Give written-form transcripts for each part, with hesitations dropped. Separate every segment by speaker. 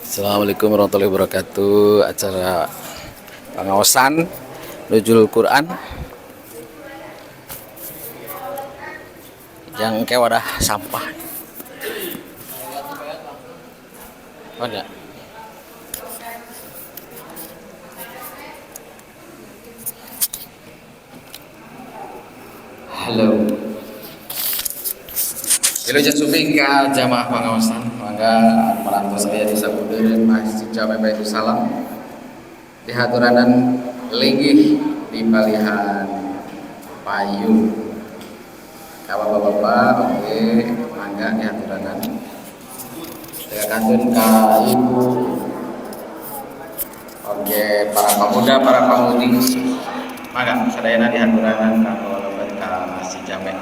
Speaker 1: Assalamualaikum warahmatullahi wabarakatuh. Acara pengawasan Nuzul Quran yang kayak wadah sampah. Ada. Halo. Ilujah sufi ka jamaah pengawasan. Mangga merantos saya di Sabudeun Masjid Jami Baitul Salam. Di haturanan linggih di palihan payung. Bapak-bapak, oke, mangga di haturanan. Tegakankeun ka ibu. Oke, para pemuda, para pemudi. Mangga sadayana di haturanan ka bapak ka Masjid Jami.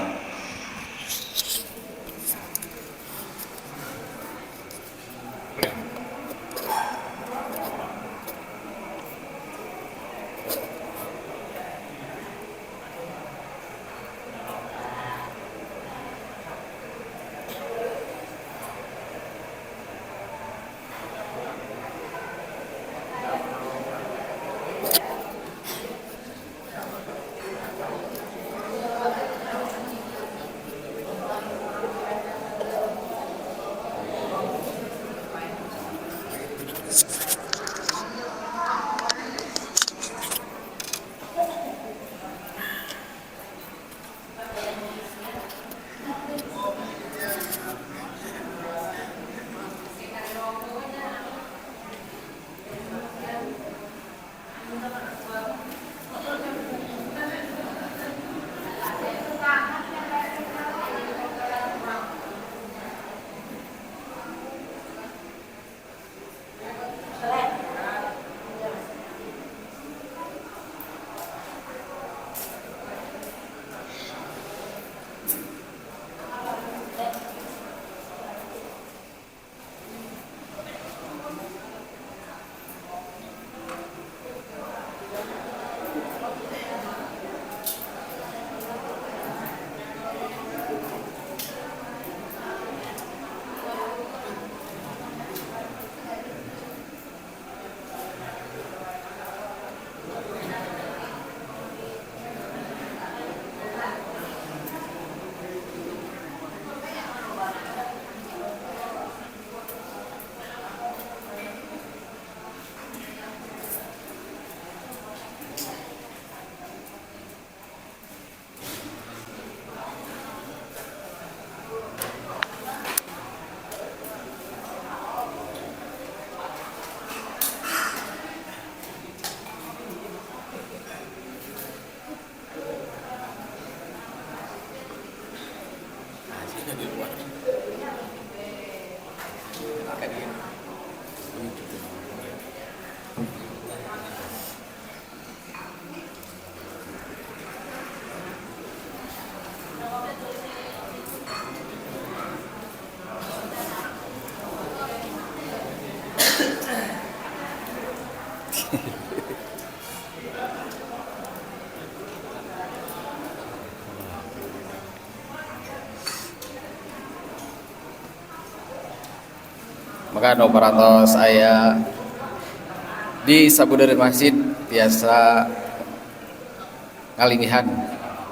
Speaker 1: Maka no parantos saya di Sabudeun Masjid biasa ngalingihan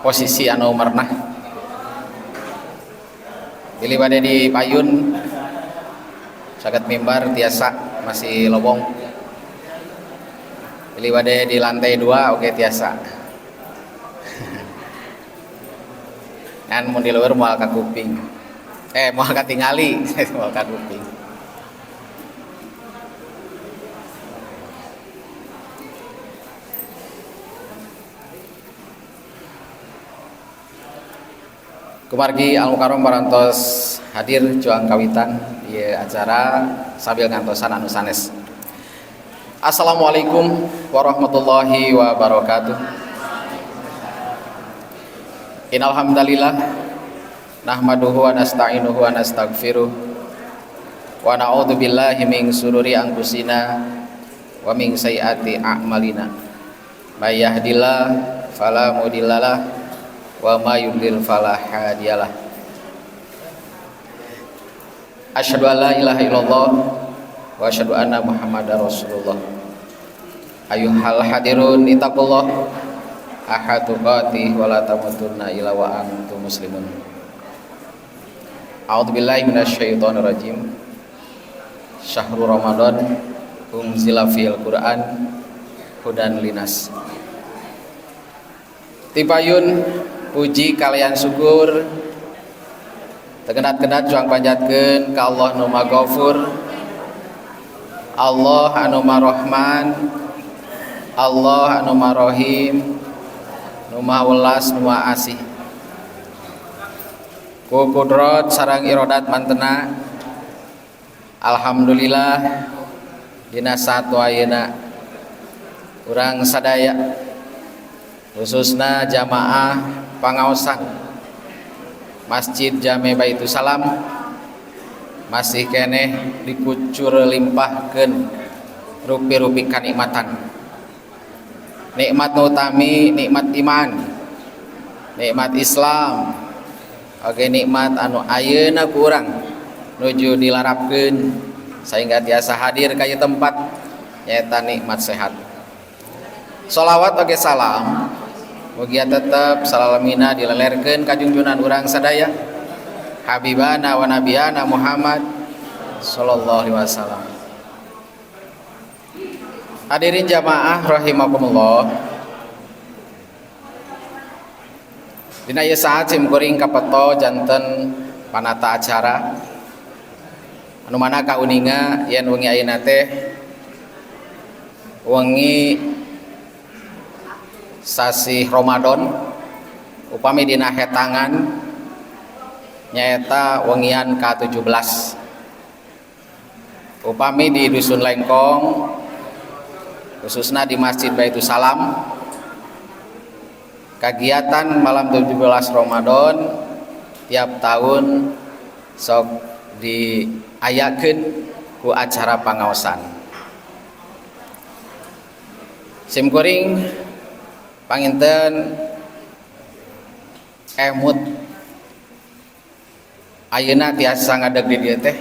Speaker 1: posisi anu mernah pilih bade di payun saged mimbar tiasa masih lobong pilih bade di lantai 2 oke tiasa kan mun di luar moal ka kuping moal ka tingali moal ka kuping. Kumargi Al-Mukarram parantos hadir juang kawitan di acara sambil ngantosan anu sanes. Assalamualaikum warahmatullahi wabarakatuh. Innal hamdalillah nahmaduhu wa nasta'inuhu wa nastaghfiruh wa na'udzu billahi min sururi anfusina wa min sayyiati a'malina. May yahdihillahu fala mudhillalah wa may yudlil fala hadiyalah. Asyhadu an la ilaha illallah wa asyhadu anna Muhammadar Rasulullah. Ayyuhal hadirun ittaqullah haqqa tuqatih wa la tamutunna illa wa antum muslimun. A'udzubillahi minasyaitonir rajim. Syahrul Ramadan unzila fil Qur'an hudan linas. Tipayun puji kalian syukur tegenat-genat juang panjatkeun ka Allah nu Maghfur, Allah anu Marahman, Allah anu Marahim, nu Mawelas nu Asih. Ku kudrat sareng irodat mantena, alhamdulillah dina satu ayeuna urang sadaya khususna jamaah pangaosan Masjid Jami Baitus Salam masih keneh dikucur limpahkeun rupi-rupi kanikmatan. Nikmat utami, nikmat iman, nikmat Islam, oge nikmat anu ayeuna ku urang nuju dilarapkeun sehingga tiasa hadir ka ieu tempat nyaeta nikmat sehat. Sholawat oge salam mugia tetep salalamina dilelerkeun ka junjunan urang sadaya habibana wa nabiyana Muhammad sallallahu alaihi wasallam. Hadirin jamaah rahimakumullah, dina ieu saat simkuring kapeto janten panata acara anu mana kauninga yen wengi ayeuna teh wengi sasi Ramadan upami dina hetangan nyaeta wengian ka-17 upami di dusun Lengkong khususna di Masjid Baitus Salam kegiatan malam 17 Ramadan tiap tahun sok diayakeun ku acara pangaosan. Simkuring panginten emut ayeuna tiasa ngadeg di dieu teh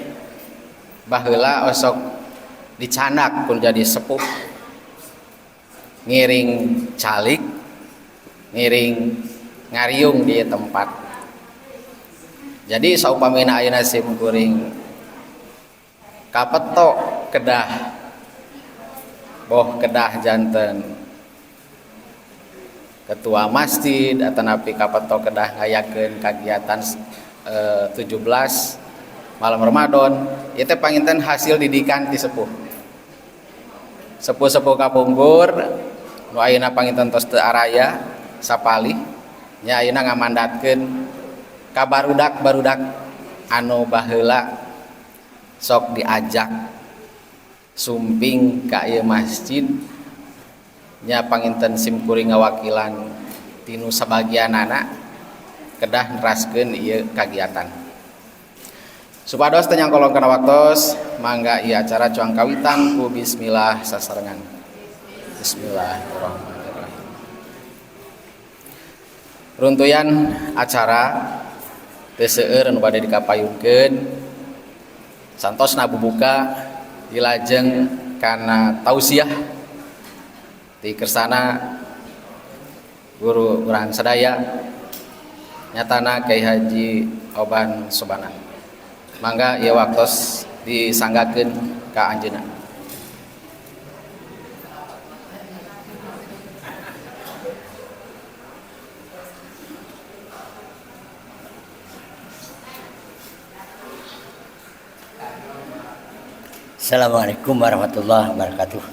Speaker 1: baheula osok dicanak pun jadi sepuh ngiring calik ngiring ngariung di tempat. Jadi saupamina ayeuna simkuring kapeto kedah boh kedah janten ketua masjid atanapi kapeto kedah ngayakeun kagiatan 17 malam Ramadan ieu teh panginten hasil didikan ti sepuh kapungkur nu ayeuna panginten tos teu araya sapalih nya ayeuna ngamandatkeun ka barudak-barudak anu baheula sok diajak sumping ka ieu masjid nya panginten simkuring ngawakilan tinu sabagianana kedah neraskeun ieu kagiatan. Supados teu nyangkolong kana waktos mangga ieu acara coang kawitan ku bismillah sasarengan. Bismillahirrahmanirrahim. Runtuyan acara teu seueur anu bade dikapayunkeun santosna bubuka dilajeng kana tausiah di kersana guru urang sadaya nyatana Kyai Haji Oban Sobana. Mangga ieu waktos disanggakeun ka anjeunna.
Speaker 2: Assalamualaikum warahmatullahi wabarakatuh.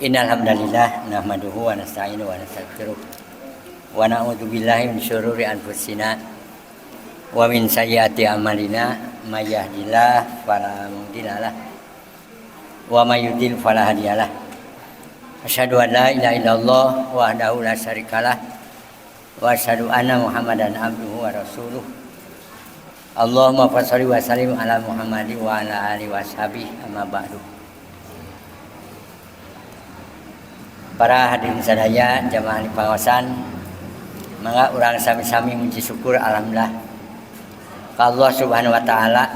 Speaker 2: Innal hamdalillah nahmaduhu wa nasta'inu wa nastaghfiruh wa na'udzu billahi min syururi anfusina wa min sayyiati a'malina may yahdihillahu fala mudhillalah wa may yudhlil fala hadiyalah. Asyhadu an la ilaha illallah wahdahu la syarikalah wa asyhadu anna Muhammadan abduhu wa rasuluh. Allahumma shalli wa sallim ala Muhammadi wa ala alihi washabihi amma ba'du. Para hadirin sadaya jamaah di pengawasan, mangga urang sami-sami muji syukur alhamdulillah ka Allah Subhanahu wa taala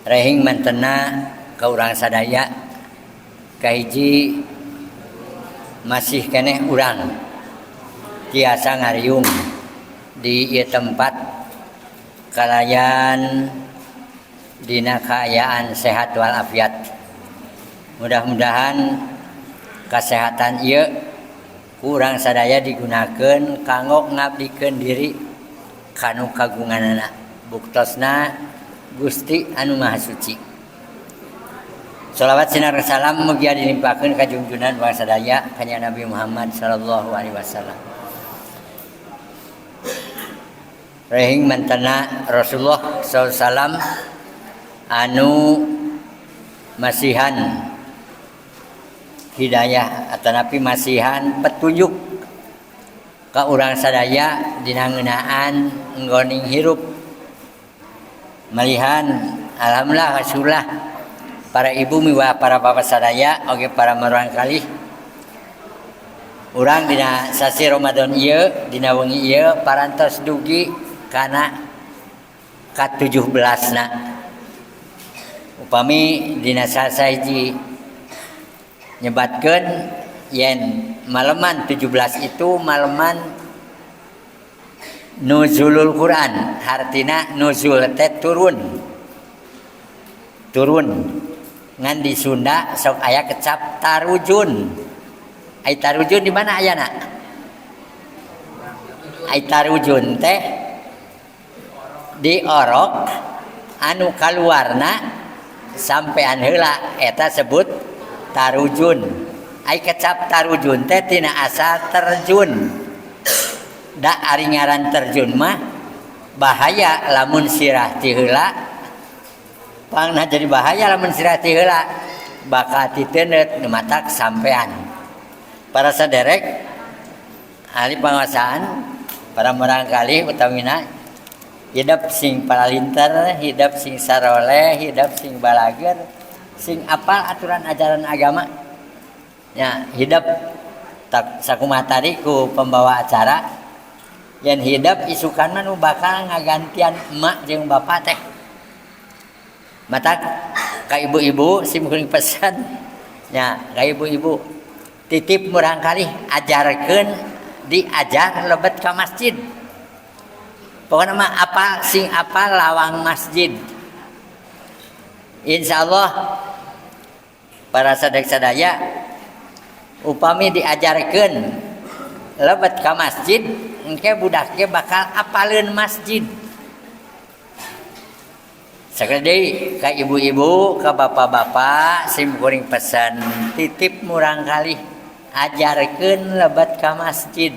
Speaker 2: rehing mantena ka urang sadaya kahiji masih keneh urang tiasa ngariung di ieu tempat kalayan dina kaayaan sehat walafiat. Mudah-mudahan kesehatan ieu urang sadaya digunakeun kanggo ngabdikeun diri kanu kagunganana buktosna Gusti anu Maha Suci. Shalawat sinar salam mugia dilimpahkeun ka junjungan urang sadaya kanjeng Nabi Muhammad sallallahu alaihi wasallam. Rehing mantena Rasulullah sallallahu alaihi wasallam anu masihan hidayah atanapi masihan petunjuk ka urang sadaya dina ngeunaan nggoning hirup malihan alhamdulillah rasulullah para ibu miwah para bapak sadaya oge para marang kalih urang dina sasi Ramadan ieu dina wengi ieu parantos dugi kana ka-17 na upami dina sahiji nyebatkeun yen maleman 17 itu maleman nuzulul Quran artina nuzul teh turun ngan di Sunda sok aya kecap tarujun. Ai tarujun di mana ayana? Ai tarujun teh di orok anu kaluarna sampean heula eta sebut tarujun. Ai kecap tarujun teh tina asal terjun. Da ari ngaran terjun mah bahaya lamun sirah ti heula. Pangna jadi bahaya lamun sirah ti heula bakal titeuneut numatak sampean. Para saderek ahli panguasaan para merangkali utamina hidup sing paralinter, hidup sing saroleh, hidup sing balager, sing apal aturan ajaran agama. Ya, hidup tak sakumaha tadi ku pembawa acara yen hidup isukan mah nu bakal ngagantian emak jeung bapak teh. Matak ka ibu-ibu sim kuring pesan nya ka ibu-ibu titip murang kali ajarkeun diajar lebet ka masjid. Pokokna mah apa sing apa lawang masjid. Insyaallah para sadaya upami diajarkeun lebet ka masjid engke budak ge bakal apaleun masjid. Sakade ka ibu-ibu, ka bapak-bapak sim kuring pesan titip murang kali ajarkeun lebat ka masjid.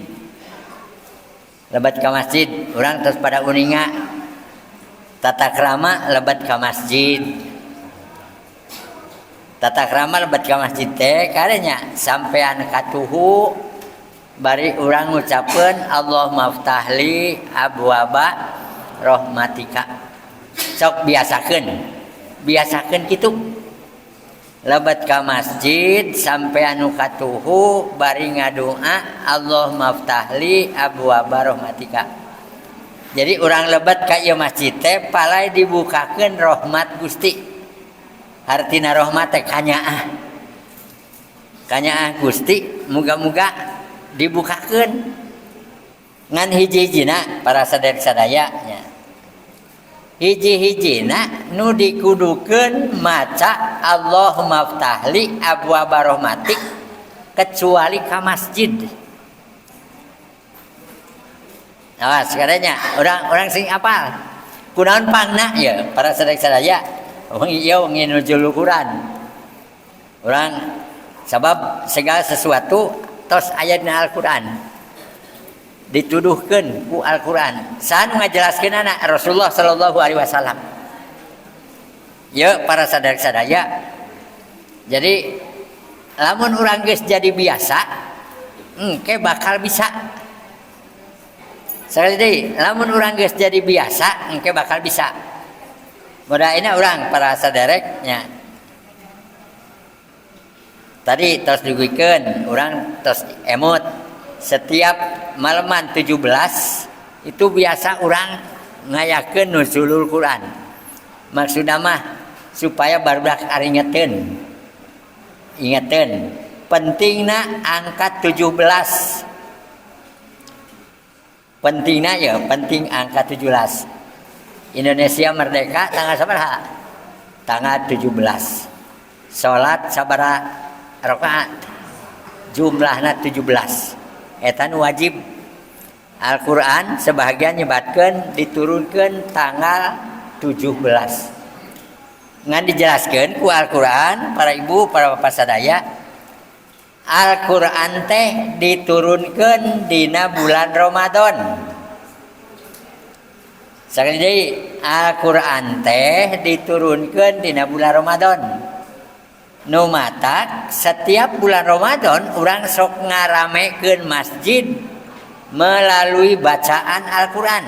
Speaker 2: Lebat ka masjid, urang terus pada uninga tata krama lebat ka masjid. Tata krama lebat ka masjid teh karenya sampean katuhu bari urang ngucapkeun Allahumma ftahli abwaba rahmatika. Sok biasakeun kitu lebat ka masjid sampean nu katuhu bari ngadoa Allahumma ftahli abwaaba rahmatika. Jadi urang lebat ka ieu masjid teh palai dibukakeun rahmat Gusti. Artina rahmat teh kanyaah Gusti muga-muga dibukakeun ngan hiji-hijina para sadaya nya. Hiji-hijina nu dikudukeun maca Allahumma ftahli abwaaba rahmatik kecuali ka masjid. Awas karenya orang sing apal. Kunaon pangna ya para sadaya wengi ieu wengi nujul Quran. Urang sabab segala sesuatu tos aya dina Al-Qur'an. Dituduhkeun ku Al-Qur'an. Saha nu ngajelaskeun anak Rasulullah sallallahu alaihi wasallam. Ya para sadaya. Jadi lamun urang geus jadi biasa, engke bakal bisa. Sekali deui, lamun urang geus jadi biasa, engke bakal bisa. Mudaina urang para saderek nya. Tadi tos diguikeun, urang tos emut. Setiap malaman 17 itu biasa orang ngayakeun nuzulul Quran. Maksudna mah supaya barudak ari ingeteun pentingna angka 17. Penting angka 17. Indonesia merdeka tanggal sabaraha? Tanggal 17. Salat sabaraha rakaat? Jumlahna 17. Eta nu wajib. Al-Qur'an sebahagian nyebatkeun diturunkeun tanggal 17. Ngan dijelaskeun ku Al-Qur'an para ibu, para bapak sadaya, Al-Qur'an teh diturunkeun dina bulan Ramadan. Sakali deui Al-Qur'an teh diturunkeun dina bulan Ramadan. Nu matak setiap bulan Ramadan urang sok ngaramekeun masjid melalui bacaan Al-Qur'an.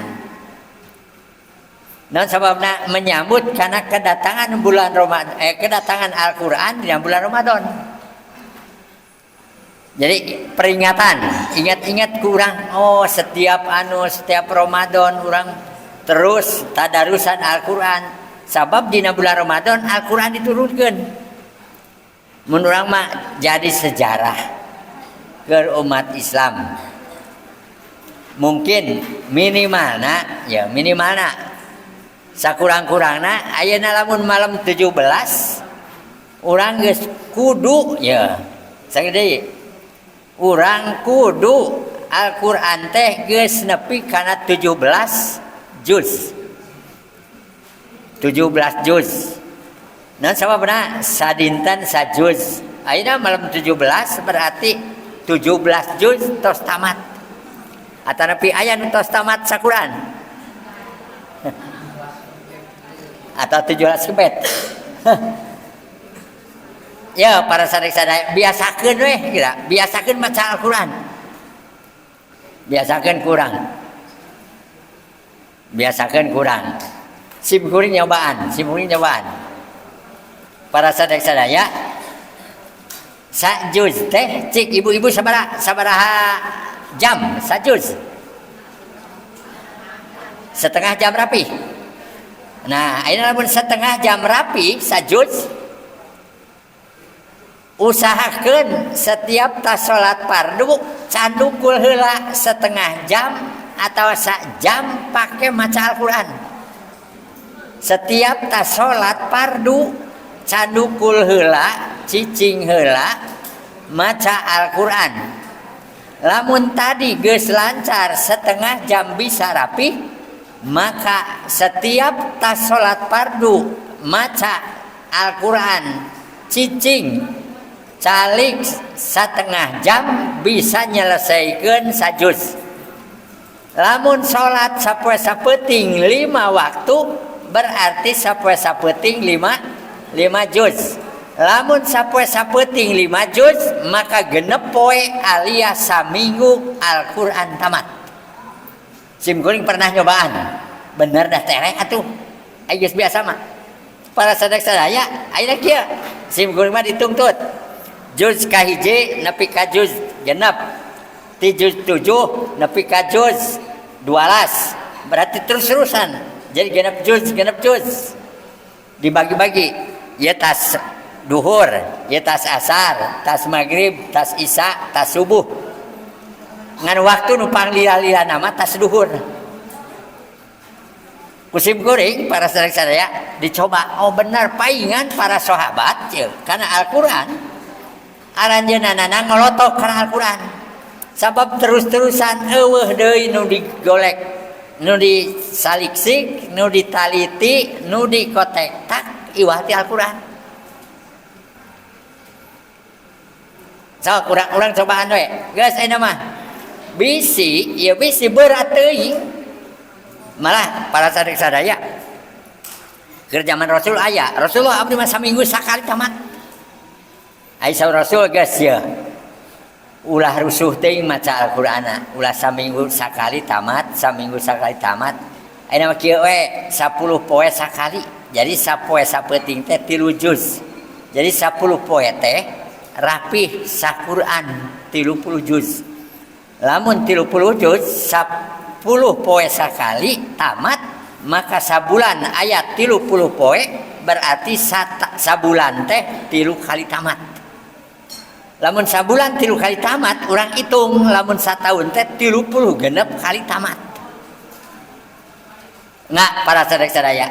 Speaker 2: Dan sababna menyambut karena kedatangan bulan Ramadan, kedatangan Al-Qur'an di bulan Ramadan. Jadi peringatan, ingat-ingat kurang. Oh, setiap Ramadan urang terus tadarusan Al-Qur'an. Sabab di bulan Ramadan Al-Qur'an diturunkeun. Mun urang mah jadi sejarah ke umat Islam. Mungkin minimalna sakurang-kurangna ayeuna lamun malam 17 urang geus kudu sagede urang kudu Al-Qur'an teh geus nepi kana 17 juz. 17 juz. Nah sababna sadinten sajuz. Ayeuna malam 17 berarti 17 juz tos tamat. Atanapi aya nu tos tamat sakuran. Atau 17 kebet. Ya para sadaya biasakeun we kira, biasakeun maca Al-Qur'an. Biasakeun kurang. Sim kuring nyobaan. Para sadaya sajuz teh cik ibu-ibu sabaraha jam sajuz? Setengah jam rapi. Nah, ayeuna lamun setengah jam rapi sajuz usahakeun setiap tas salat fardu candukul heula setengah jam atau sak jam pake maca Al-Qur'an. Setiap tas salat fardu candukul heula, cicing heula maca Al-Qur'an. Lamun tadi geus lancar setengah jam bisa rapi, maka setiap tas salat fardu maca Al-Qur'an cicing calik setengah jam bisa nyelesaikan sajuz. Lamun salat sapoe sapeting 5 waktu berarti sapoe sapeting 5 juz. Lamun sapoe sapeting 5 juz maka genep poe alias saminggu Al-Qur'an tamat. Sim kuring pernah nyobaan. Bener dah tereh atuh. Geus biasa mah. Para sadaya ayeuna kieu sim kuring mah dituntut. Juz kahiji nepi ka juz genep. Ti juz 7 nepi ka juz 12. Berarti terus-terusan. Jadi genep juz. Dibagi-bagi. Ya tas duhur, ya tas asar, tas maghrib, tas isya, tas subuh. Ngan waktu nu panglila-lila nama tas duhur. Kusim kuring para sadaya dicoba. Oh benar paingan para sahabat ya, karena Al-Qur'an. Aranjeunana ngolotok karena Al-Qur'an. Sabab terus-terusan eueuh deui nu digolek, nu disaliksik, nu ditaliti, nu dikotek-tak iwah ti Al-Qur'an. So kurang-kurang cobaan we. Geus ayeuna mah. Bisi berat teuing. Malah para sadaya keur zaman Rasul aya. Rasulullah abdi mah saminggu sakali tamat. Ai saur Rasul geus ya. Ulah rusuh teuing maca Al-Qur'ana. Ulah saminggu sakali tamat. Ayeuna mah kieu we 10 poe sakali. Jadi sapoe sapeting teh 3 juz. Jadi 10 poe teh rapih sa-Qur'an 30 juz. Lamun 30 juz 10 poe sakali tamat maka sabulan ayat 30 poe berarti sabulan teh 3 kali tamat. Lamun sabulan 3 kali tamat urang hitung lamun satahun teh 30 genep kali tamat. Nggak para sadaya.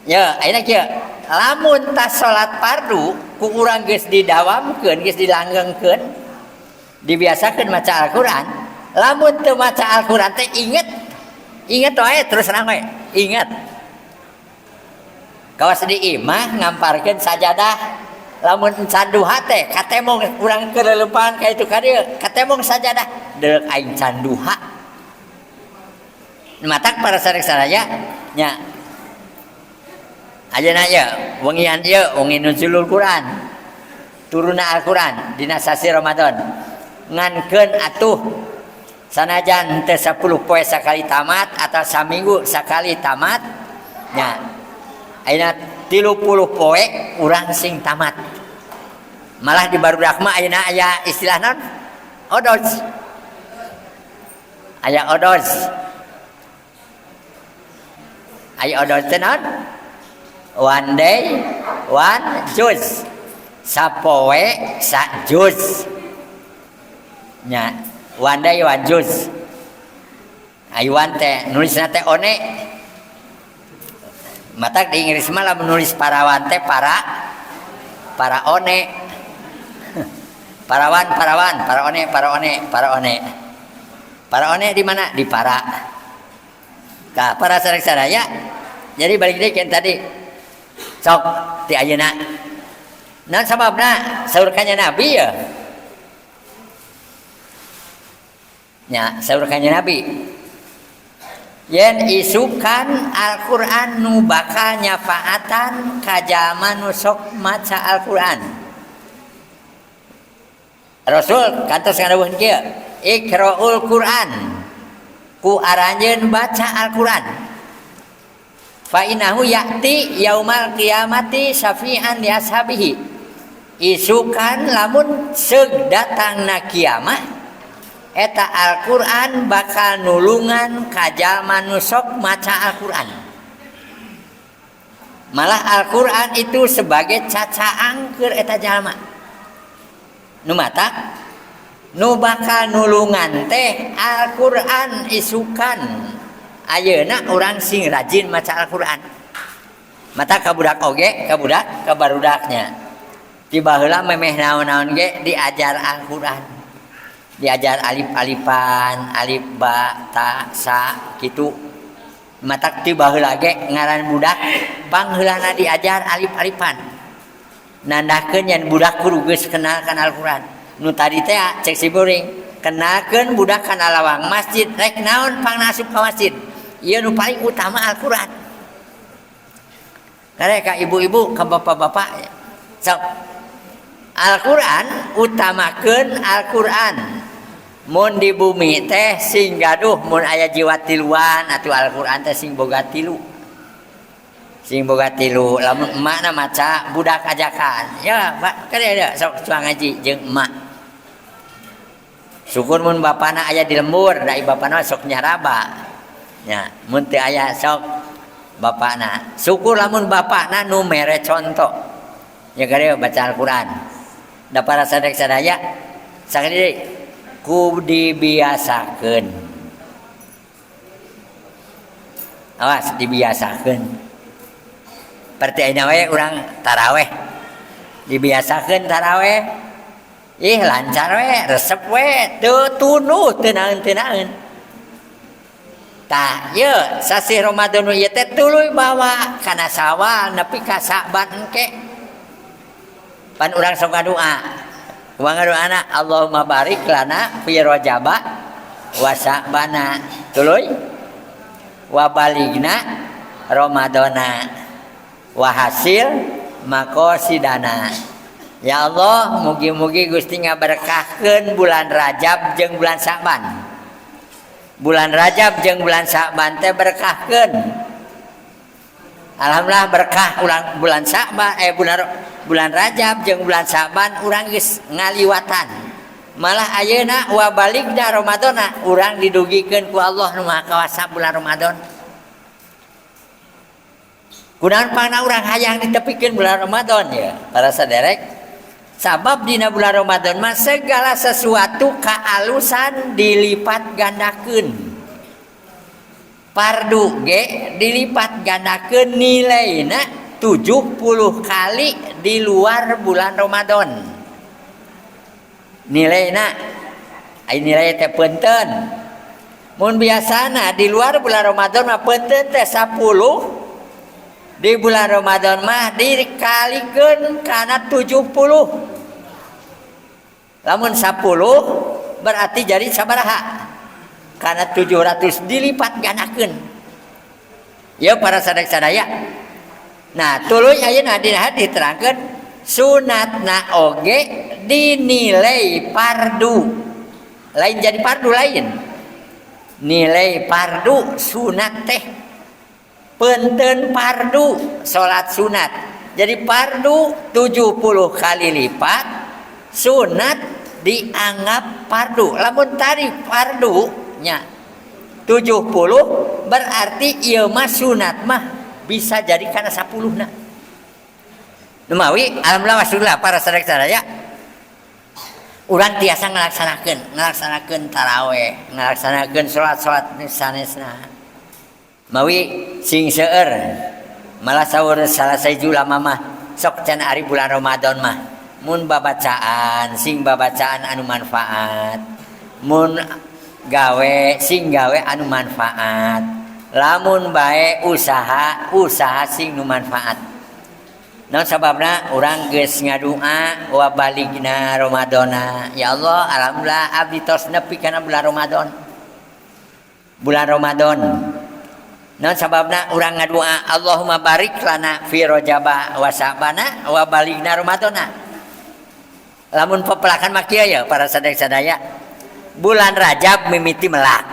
Speaker 2: Ya, ayeuna kieu. Lamun tas salat fardu ku urang geus didawamkeun, geus dilanggengkeun, dibiasakeun maca Al-Qur'an. Lamun teu maca Al-Qur'an teh inget wae terus nang we, inget. Kawas di imah ngamparkeun sajadah. Lamun can duha teh katemong urang keleuleupaan ka itu ka dieu, katemong sajadah deuk aing can duha. Matak para sadaya nya ayeuna ye wengian ieu wengi nuzulul Quran. Turunna Al-Qur'an dina sasi Ramadan. Ngankeun atuh sanajan teu 10 poe sakali tamat atau saminggu sakali tamat nya ayeuna 30 poe urang sing tamat. Malah di barudak mah ayeuna aya istilah naon? Odos. Aya odos. Aya odos teh naon? One day, one juz. Sapoe sa juz. Nya, one day one juz. Ayuan teh nulisna teh one. Matak di Inggris mah lamun nulis parawan teh para one. Parawan. Para one di mana? Di para. Ka para sadaya. Jadi balik deui kan tadi. Sok ti ayeuna. Naon sababna? Saur kanjeng Nabi ya. Nya, saur kanjeng Nabi. Yen isukan Al-Qur'an nu bakal nyafaatan ka jalma nu sok maca Al-Qur'an. Rasul kantos ngadawuhkeun kieu, Iqra'ul Qur'an. Ku aranjeun baca Al-Qur'an. Fa innahu ya'ti yaumal qiyamati syafi'an li ashabihi. Isukan lamun seug datangna kiamat eta Al-Qur'an bakal nulungan ka jalma nu sok maca Al-Qur'an. Malah Al-Qur'an itu sebagai cacaang keur eta jalma. Nu mata nu bakal nulungan teh Al-Qur'an isukan. Ayeuna urang sing rajin maca Al-Qur'an. Mata ka budak oge, ka budak, ka barudaknya. Tiba heula memeh naon-naon ge diajar Al-Qur'an. Diajar alif-alifan, alif ba ta sa kitu. Matak tiba heula ge ngaran budak pangheulana diajar alif-alifan. Nandahkeun yen budak kudu geus kenal kana Al-Qur'an. Nu tadi teh cek si Buring, kenalkeun budak kana lawang masjid rek naon pangnasup ka masjid. Ieu nu paling utama Al-Qur'an. Karek ka ibu-ibu, ka bapak-bapak. Sok Al-Qur'an utamakeun Al-Qur'an. Mun di bumi teh sing gaduh mun aya jiwa tiluan atuh Al-Qur'an teh sing boga tilu. Sing boga tilu lamun emakna maca budak ajakan. Ya, Pak, kada sok cuang ngaji jeung emak. Syukur mun bapana aya di lembur, da bapana sok nyaraba. Ya, mun teu aya sok bapana. Syukur lamun bapana nu mere conto. Ya kada baca Al-Qur'an. Da para sadaya sakali ku dibiasakeun. Awas dibiasakeun. Perti ayeuna we urang taraweh. Dibiasakeun taraweh. Ih lancar we, resep we, teu tunuh teu naeun. Tah ye sasi Ramadan ieu teh tuluy bawa kana Syawal nepi ka Sa'ban engke. Pan urang sok ngadoa. Kumaha ngadoana? Allahumma barik lana fi Rajaba wa Sa'bana. Tuluy wa baligna Ramadana wa hasil maqasidana. Ya Allah, mugi-mugi Gusti ngaberkahkeun bulan Rajab jeung bulan Sa'ban. Bulan Rajab jeung bulan Sa'ban teh berkahkeun. Alhamdulillah berkah ulang bulan Sa'ban bulan Rajab jeung bulan Sa'ban urang geus ngaliwatan. Malah ayeuna wa baligna Ramadana urang didugikeun ku Allah nu Maha Kawasa bulan Ramadan. Kunaon pangna urang hayang ditepikeun bulan Ramadan ya para saderek. Sabab dina bulan Ramadan mah segala sesuatu kaalusan dilipat gandakeun. Fardu ge dilipat gandakeun nilaina 70 kali di luar bulan Ramadan. Nilaina ai nilai teh peunteun. Mun biasana di luar bulan Ramadan mah peunteun teh 10. Di bulan Ramadan mah dikalikeun kana 70. Lamun 10 berarti jadi sabaraha? Kana 700 dilipat gandakeun. Ya para sadaya. Nah, tuluy ayeuna dina hadis diterangkeun sunatna oge dinilai fardu. Lain jadi fardu lain. Nilai fardu sunat teh peunteun fardu salat sunat. Jadi fardu 70 kali lipat, sunat dianggap fardu. Lamun tadi fardu nya 70 berarti ieu mah sunat mah bisa jadi kana 10 na. Numawi alhamdulillah masyaallah para sadaya. Urang tiasa ngalaksanakeun tarawih, ngalaksanakeun salat-salat sanesna. Mawi sing seueur malah saur salasai ulama mah sok can ari bulan Ramadan mah mun babacaan sing babacaan anu manfaat, mun gawe sing gawe anu manfaat, lamun bae usaha sing nu manfaat. Naon sababna urang geus ngadua wa baligna Ramadana. Ya Allah, alhamdulillah abdi tos nepi kana bulan Ramadan. Bulan Ramadan. Naon sababna urang ngadua Allahumma barik lana fi Rajaba wa Sya'bana wa baligna Ramadana. Lamun pepelakan mah kieu ya para sadaya. Bulan Rajab mimiti melak.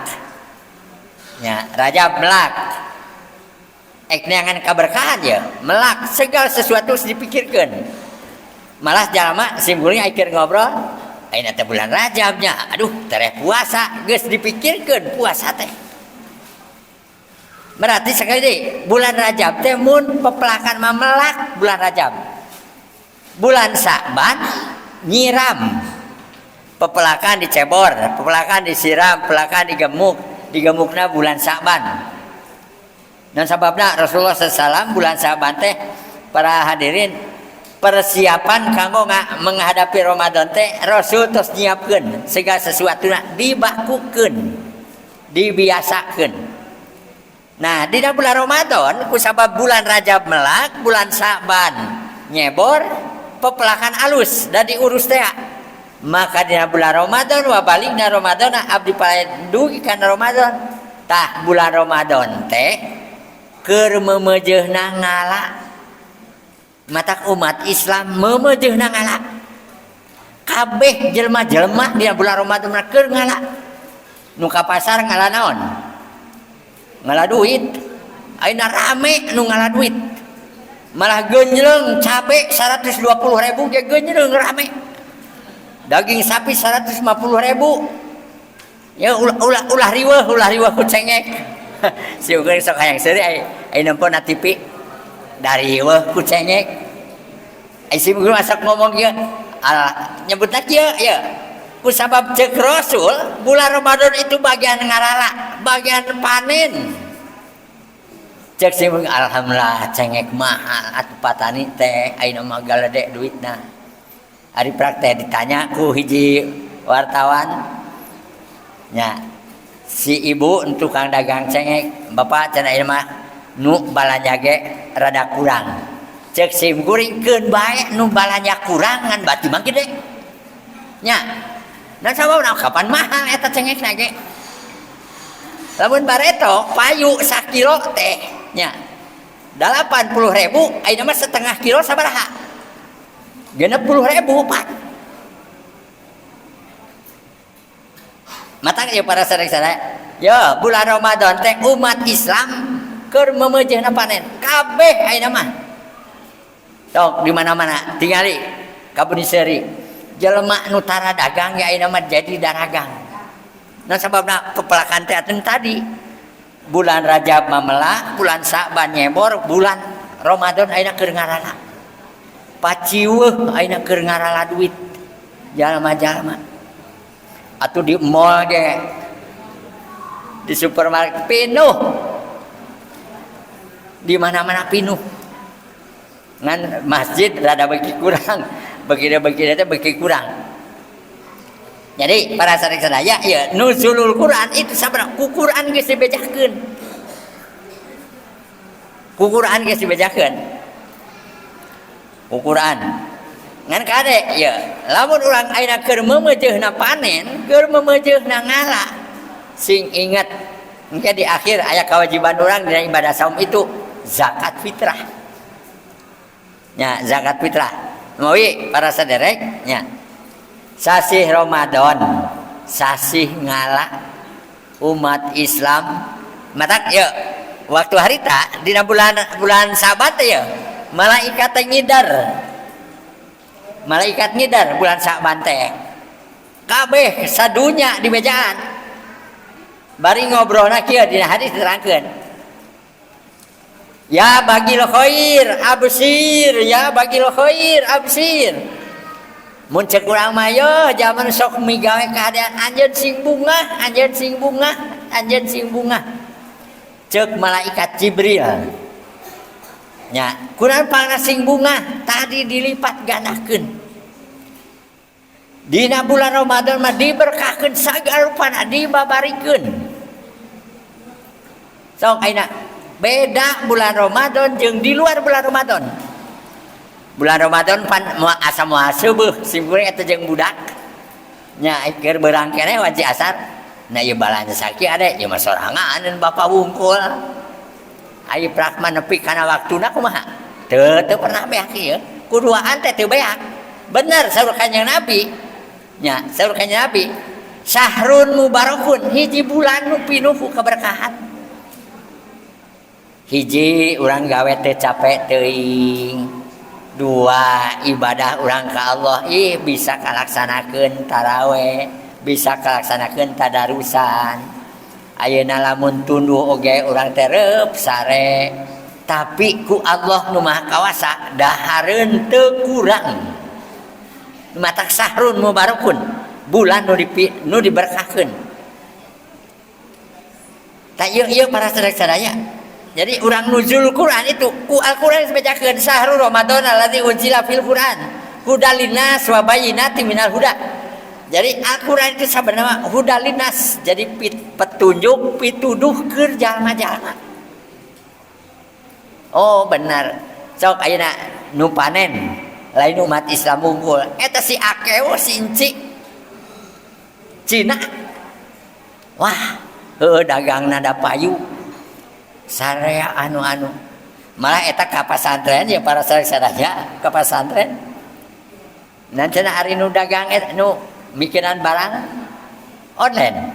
Speaker 2: Ya, Rajab melak. Neangan kaberkahan ya, melak segala sesuatu harus dipikirkan. Malah jalma simkuring akhir ngobrol, ayeuna teh bulan Rajabnya, aduh tereh puasa, geus dipikirkan puasa teh. Berarti sekali deh, bulan Rajab teh mun pepelakan mah melak bulan Rajab. Bulan Sya'ban nyiram. Pepelakan dicebor, pepelakan disiram, pepelakan digemukna bulan Sya'ban. Dan sababna Rasulullah SAW bulan Sya'ban teh para hadirin persiapan kanggo menghadapi Ramadan teh Rasul tos nyiapkeun segala sesuatuna dibakukeun, dibiasakeun. Nah, di dalam bulan Ramadan kusabab bulan Rajab melak, bulan Sya'ban nyebor, pepelakan alus dan diurus teh. Maka di bulan Ramadan wa baligna Ramadan abdi paedugi kana Ramadan. Tah bulan Ramadan teh keur memejehna ngala. Matak umat Islam memejehna ngala. Kabeh jelema-jelema di bulan Ramadan keur ngala. Nu ka pasar ngala naon? Ngala duit. Ayeuna rame nu ngala duit. Malah genjleung cabe 120.000 ge genjleung rame. Daging sapi 150.000. Ya ulah riweuh ku cengek. Si ukeuring sok hayang seuri ai nempona TV dari weuh ku cengek. Ai si guru masak ngomong kieu, nyebutna kieu ya. Ku sabab ceuk Rasul, bulan Ramadan itu bagian ngarala, bagian panen. Cek si alhamdulillah cengek mahal atuh patani teh ayeuna mah galede duitna. Ari praktek ditanya ku hiji wartawan. Nya si ibu tukang dagang cengek, bapak cenah ieu mah nu balanja ge rada kurang. Cek sim guringkeun bae nu balanja kurang ngan bati mah gede. Nya, dan sababna kapan mahal eta cengekna ge. Lamun bareto payu 1 kilo teh nya 80.000, ayeuna mah setengah kilo sabaraha? 60.000 Pak. Matang ya para sadaya. Ya, bulan Ramadan teh umat Islam keur memejehna panen. Kabeh ayeuna mah. Sok di mana-mana tingali ka Budi Seri. Jelema nu tara dagang ya ayeuna mah jadi daragang. Nah sababna pepelakan teh tadi bulan Rajab mah melah, bulan Sya'ban nyebor, bulan Ramadan ayeuna keur ngarala. Paciweuh ayeuna keur ngarala duit. Jalma-jalma. Atuh di mall ge, di supermarket penuh. Di mana-mana penuh. Ngan masjid rada beuki kurang. Begini teh beuki kurang. Jadi para sadaya ya nuzulul Quran itu sabaraha ku Quran geus dibejakeun. Ku Quran geus dibejakeun. Ku Quran. Ngan kade ya lamun urang ayeuna keur meumeujeunna panen, keur meumeujeunna ngala. Sing ingat engke di akhir aya kewajiban urang dina ibadah saum itu zakat fitrah. Ya, zakat fitrah. Mawi para saderek nya. Sasih Ramadan, sasih ngala umat Islam. Matak ya waktu harita dina bulan Sabat ya malaikat ngidar. Malaikat ngidar bulan Saban teh. Kabeh sadunya di mejaan. Bari ngobrolna kieu dina hadis diterangkeun. Ya bagil khair absir, ya bagil khair absir. Mun ceuk urang mah yo zaman sok migawe kaadaan anjeun sing bunga, anjeun sing bunga, anjeun sing bunga. Ceuk malaikat Jibril. Nya, kunaon pangna sing bunga tadi dilipat gandakeun. Dina bulan Ramadan mah diberkahkeun sagala rupana dibabarikeun. Sok ayeuna beda bulan Ramadan jeung di luar bulan Ramadan. Bulan Ramadan pan asa moal seubeung simkuring eta jeung budak. Nya keur beurang keneh wajib asar. Na ieu balanya sakieu ade, ieu mah sorangan bapa wungkul. Ai prakma nepi kana waktuna kumaha? Teu pernah beak ieu. Kuduaan teh teu beak. Bener saur Kanjeng Nabi. Nya, saur Kanjeng Nabi, syahrun mubarakun, hiji bulan nu pinuh ku kaberkahan. Hiji urang gawe teu capek teuing. Dua ibadah urang ka Allah bisa kalaksanakeun tarawih, bisa kalaksanakeun tadarusan. Ayeuna lamun tunduh oge urang teh reup sare, tapi ku Allah nu Maha Kawasa dahareun teu kurang. Matak sahrun mubarakun, bulan nu diberkahkeun. Tak ieu para sadaya. Jadi urang nuzul Quran itu ku Al-Quran dibacakeun sahrul Ramadan allazi unzila fil Quran hudalinas wa bayyinatin minal huda. Jadi Al-Quran itu sabenerna hudalinas, jadi petunjuk pituduh keur jalma-jalma. Oh benar. Sok ayeuna nu panen lain umat Islam unggul. Eta si Akeo si Inci Cina. Wah, heueuh dagangna da payu. Sarea anu-anu. Malah eta ka pasantren ya para sadaya ka pasantren. Nancana hari nu dagang eta nu mikiran barang online.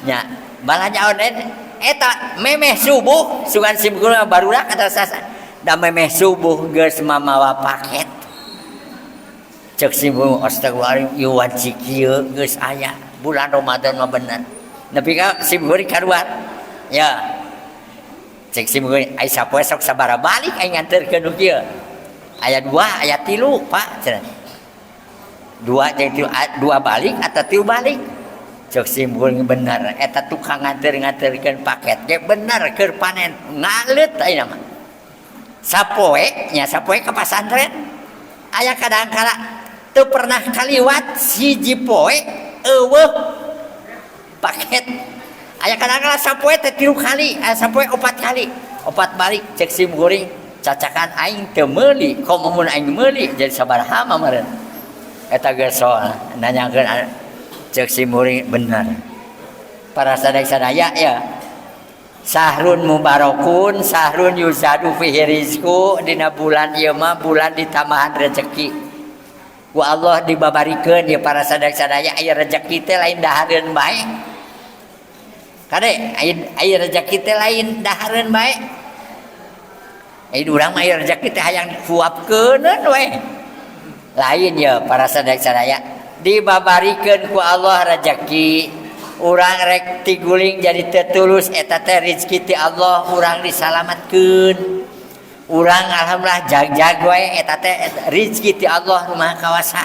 Speaker 2: Nya, balanja online eta memeh subuh sugan simkuring barudak eta sasa. Da memeh subuh geus mamawa paket. Cek simkuring astagfirullah ieu wajib kieu geus aya bulan Ramadan mah bener. Nepi ka simkuring kaluar. Ya. Cek simkuring ai sapoe sok sabaraha balik ai nganterkeun nu kieu. Aya 2, aya 3, Pak. Cenah. 2 jeung 3 2 balik atau 3 balik. Cek simkuring bener eta tukang nganterkeun paket ge bener keur panen ngalet ayeuna mah. Sapoe nya sapoe ka pasantren aya kadang-kala teu pernah kaliwat hiji poe eueuh paket. Aya kadang-kala sapoe teh 3 kali, aya sapoe 4 kali. 4 balik cek simkuring cacakan aing teu meuli, komo mun aing meuli jadi sabaraha mah meureun. Eta geus soal nanyakeun cek simkuring bener. Para sadaya ya. Sahrun mubarakun, sahrun yuzadu fihi rizqu, dina bulan ieu mah bulan ditambahan rezeki. Ku Allah dibabarikeun ya para sadaya aya rezeki teh lain dahareun bae. Kade aya rezeki teh lain dahareun bae. Ai urang mah aya rezeki teh hayang kuapkeuneun we. Lain ya para sadaya dibabarikeun ku Allah rezeki. Urang rek tiguling jadi tetulus eta teh rezeki ti Allah urang disalamatkeun. urang alhamdulillah jag-jag wae eta teh rezeki ti Allah nu Maha Kawasa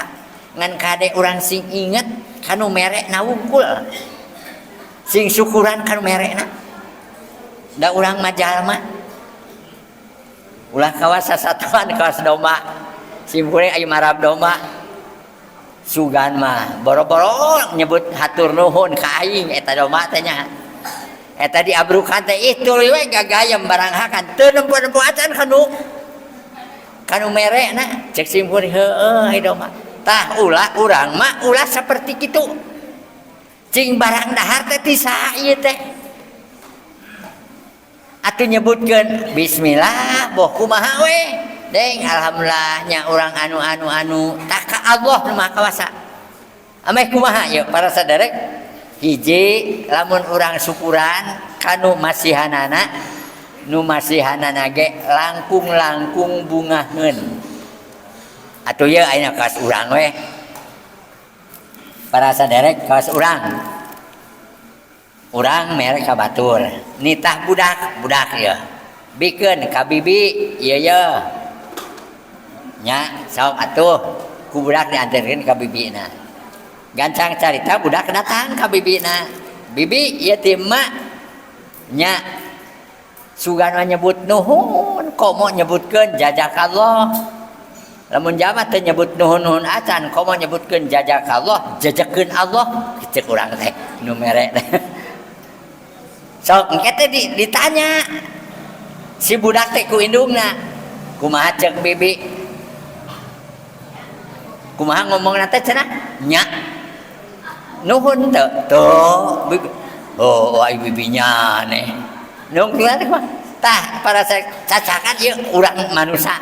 Speaker 2: ngan kade urang sing inget kanu merekna wungkul sing syukuran kanu merekna da urang mah jalma ulah kawasa satuan kawas domba simkuring aya marab domba sugan mah boro-boro nyebut hatur nuhun ka aing eta domba teh nya eta diabrukan teh itu we gagayem barang hakan teu nempo-nempo acan kanu merekna cek simkuring heueuh ai domba tah ulah urang mah ulah saperti kitu cing barang dahar teh ti saha ieu teh atuh nyebutkeun bismillah boh kumaha we deng alhamdulillah nya urang anu tak ka Allah nu Maha Kawasa ameh kumaha yeuh para saderek hiji lamun urang syukuran kanu masihanana nu masihanana ge langkung-langkung bungaheun atuh yeuh ayeuna kaos urang we para saderek kaos urang merek ka batur nitah budak ya bikeun ka bibi ieu nya sok atuh ku budak dianterkeun ka bibina gancang carita budak datang ka bibina bibi ieu ti mak nya sugan nyebut nuhun komo nyebutkeun jazakallah lamun jama teh nyebut nuhun acan komo nyebutkeun jazakallah jajakeun Allah cek urang teh nu merek sok engke teh ditanya si budak teh ku indungna kumaha cek bibi kumaha ngomongna teh cenah nya nuhun teu bibi oh ai bibinya nih nu keluar mah tah para cacakan ieu urang manusia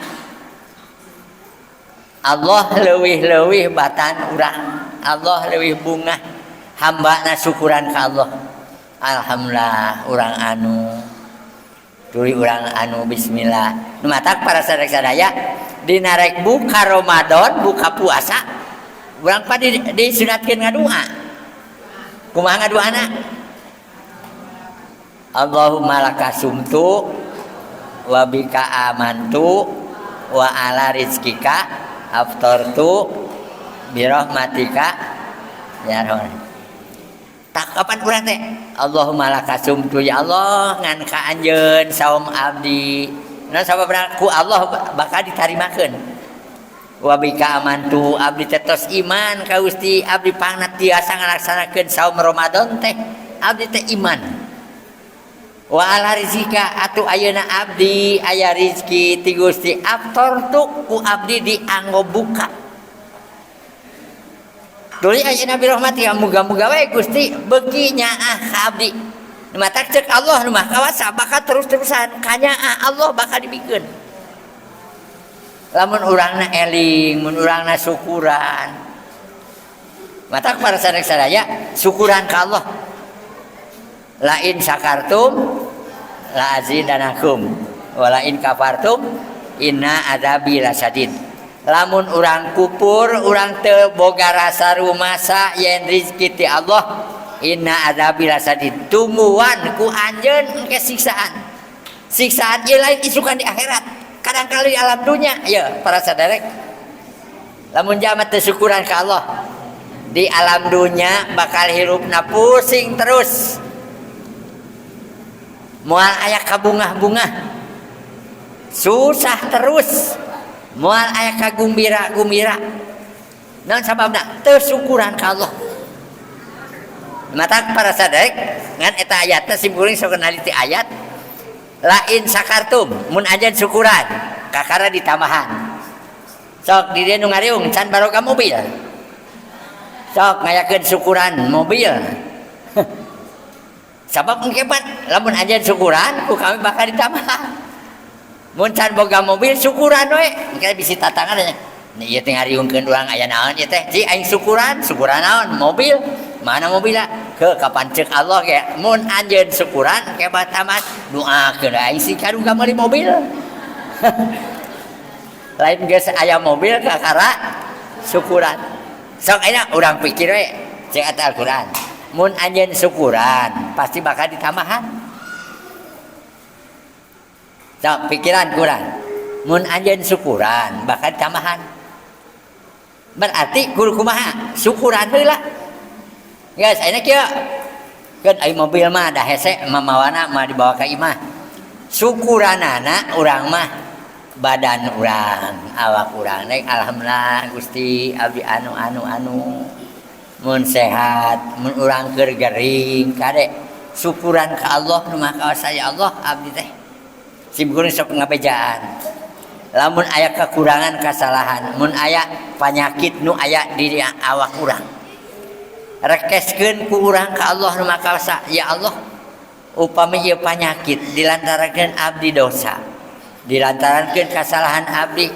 Speaker 2: Allah leuwih batan urang Allah leuwih bungah hambana syukuran ka Allah alhamdulillah urang tuluy urang bismillah nu matak para sadaya dina rek buka Ramadan buka puasa urang pa disunatkeun ngadua kumaha ngaduana Allahumma lakasumtu wa bika amantu wa ala rizkika aftartu birahmatika ya rahman tak kapan urang teh Allahumma lakasumtu ya Allah ngan ka anjeun saum abdi na sababna ku Allah bakal ditarimakeun wa bika amantu abdi teh tos iman ka Gusti abdi pangna tiasa ngalaksanakeun saum Ramadan teh abdi teh iman wa ala rizika atuh ayeuna abdi aya rezeki ti Gusti aftartu ku abdi dianggo buka tuluy ayeuna bi rahmati muga-muga we Gusti beuki nyaah ka abdi nu matak ceuk Allah nu Maha Kawasa bakal terus-terusan kanyaah Allah bakal dibikeun lamun urangna eling mun urangna syukuran matak para sadaya syukuran ka Allah lain sakartum la azidanakum wa lain kafartum inna adzabi lasadid lamun urang kupur urang teu boga rasa rumasa yen rezeki ti Allah inna adzabi lasadid tungguan ku anjeun engke siksaan ieu lain isukan di akhirat kadang-kali di alam dunya ya para saderek lamun jama teu syukuran ka Allah di alam dunya bakal hirupna pusing terus moal aya kabungah-bungah susah terus moal aya kagumbira-gumbira naon sababna teu syukuran ka Allah matak para saderek ngan eta ayatna simkuring sok naliti ayat lain sakartum mun anjeun syukuran kakara ditambahan sok di dieu nu ngariung can barokah mobil sok ngayakeun syukuran mobil sabab engke pan lamun anjeun syukuran ku kami bakal ditambahan mun can boga mobil syukuran we engke bisi tatangan nya ieu teh ngariungkeun urang aya naon ieu teh ji aing syukuran naon mobil mana mobilna ke kapan ceuk Allah ge mun anjeun syukuran ke bataman doakeun aing si kaduga meuli mobil lain geus aya mobil kakara syukuran sok ayeuna urang pikir we cek ata Al-Qur'an mun anjeun syukuran pasti bakal ditambahan sok pikiran kurang mun anjeun syukuran bakal tambahan. Berarti kudu kumaha? Syukuran heula. Geus ayeuna kieu. Keun ai mobil mah da hese mamawana mah dibawa ka imah. Syukuranana urang mah badan urang, awak urang. Alhamdulillah Gusti abdi anu mun sehat, mun urang keur gering kade syukuran ka Allah nu maha kawasa ya Allah abdi teh. Simkuring sok ngabejaan. Lamun aya kekurangan kasalahan, mun aya panyakit nu aya di awak urang. Rekeskeun ku urang ka Allah nu maha kawasa, ya Allah upami ieu panyakit dilantarakeun abdi dosa. Dilantarankeun kasalahan abdi,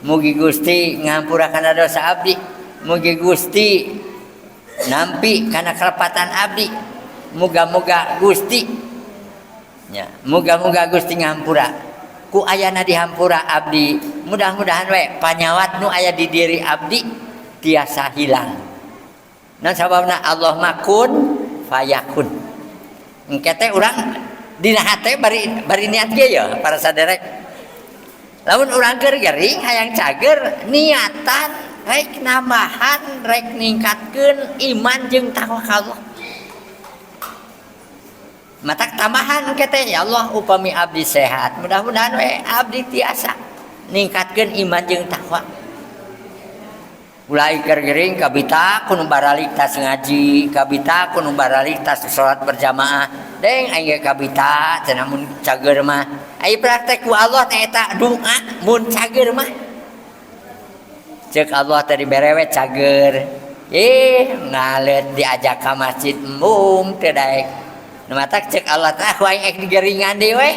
Speaker 2: mugi Gusti ngampurakeun dosa abdi, mugi Gusti nampi kana kelepatan abdi, muga-muga Gusti nya muga-muga Gusti ngampura ku ayana dihampura abdi, mudah-mudahan we panyawat nu aya di diri abdi tiasa hilang. Nah sababna Allah makun fayakun. Engke teh urang dina hate bari niat ge ya para saderek. Lamun urang keur gering hayang cager niatan rek nambahan rek ningkatkeun iman jeung takwa ka Allah. Matak tambahan kete ya Allah upami abdi sehat, mudah-mudahan we abdi tiasa ningkatkeun iman jeung takwa. Mulai keur gering kabita kudu baralik tas ngaji, kabita kudu baralik tas salat berjamaah. Deng aing kabita cenah mun cager mah ai praktek ku Allah teh eta doa mun cager mah. Ceuk Allah teh dibere we cager. Ngalet diajak ka masjid embung teu daek. Nu matak ceuk Allah teh wae ek digeringan deui we.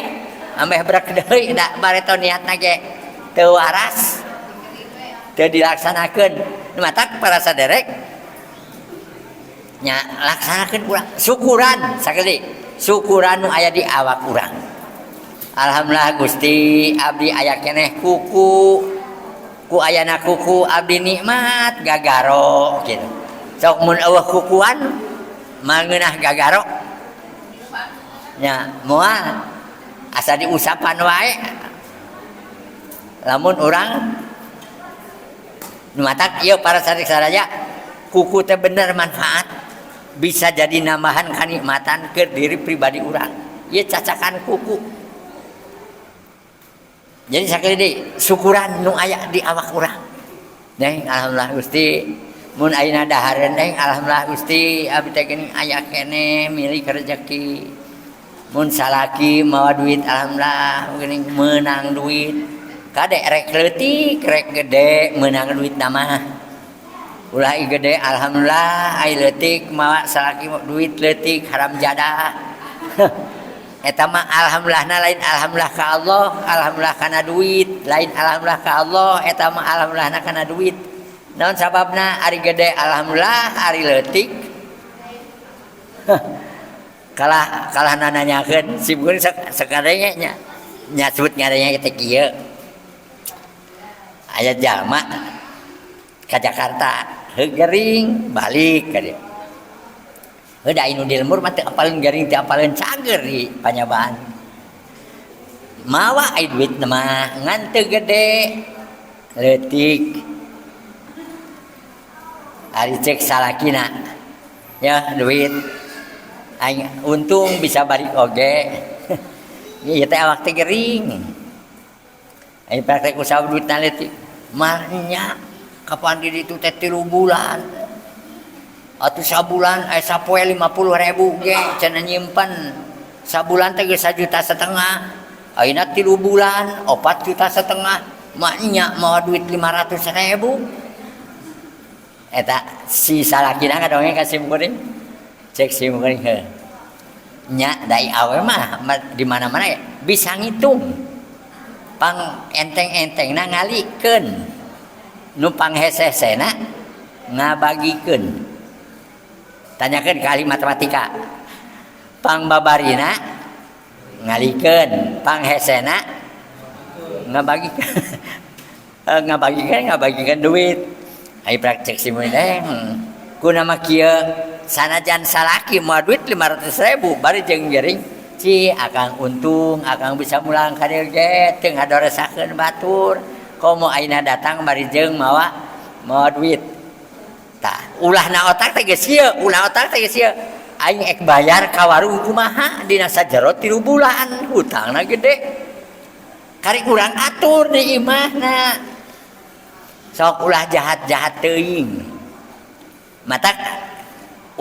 Speaker 2: Ambeh brek deui da bareto niatna ge teu waras. Teu dilaksanakeun. Nu matak para saderek nya laksanakeun urang syukuran sakali. Syukuran nu aya di awak urang. Alhamdulillah Gusti abdi aya keneh kuku. Ku ayana kuku abdi nikmat gagaro kitu. Sok mun eueuh kukuan mangeunah gagaro. Nya moal asa diusapan wae. Lamun urang nu matak ieu para sadik sadaya kuku teh bener manfaat bisa jadi nambahan kanikmatan ke diri pribadi urang. Ieu cacakan kuku. Jadi sakali deui syukuran nu aya di awak urang. Neng alhamdulillah Gusti mun ayeuna dahareun neng alhamdulillah Gusti abdi teh geuning aya keneh milik rezeki. Mun salaki mawa duit alhamdulillah geuning meunang duit. Kade rek leutik rek gede meunang duit nama. Ulah i gede alhamdulillah ai leutik mawa salaki duit leutik haram jadah. Eta mah alhamdulillahna lain alhamdulillah ka Allah, alhamdulillah kana duit, lain alhamdulillah ka Allah, eta mah alhamdulillahna kana duit. Naon sababna ari gede alhamdulillah, ari leutik kalah nanyakeun sibuk sakarenge nya sebut ngarenya teh kieu. Aya jalma ka Jakarta heugering balik ka dieu. Heuda inu di lembur mah teu apaleun garing teu apaleun cager di panyabaan. Mawa ai duit mah ngan teu gede leutik. Ari cek salakina ya duit aing untung bisa balik oge. Ieu teh awak teh gering. Aing praktek usaha duit na leutik. Mahnya kapan di ditu teh 3 bulan. Atuh sabulan aya sapoe 50.000 ge cenah nyimpen. Sabulan teh geus 1,5 juta. Ayeuna 3 bulan 4,5 juta. Maknya mau duit 500.000. Eta si salakina ngadongeng ka simkuring. Cek simkuring heuh. Nya dai awe mah di mana-mana ya bisa ngitung. Pang enteng-entengna ngalikeun. Nu panghese-hesena ngabagikeun. Tanyakeun ka ahli matematika. Pang babarina ngalikeun, pang hesena ngabagikeun duit. Ai praktek simulin ku nama kieu sanajan salaki moal duit 500.000 bari jeung gering Ci akang untung akang bisa mulang ka dieu ge teu ngadoresakeun batur komo ayeuna datang bari jeung mawa duit tah ulahna otak teh geus ieu aing ek bayar ka warung kumaha dina sajero 3 bulan hutangna gede kari urang atur di imahna sok ulah jahat-jahat teuing matak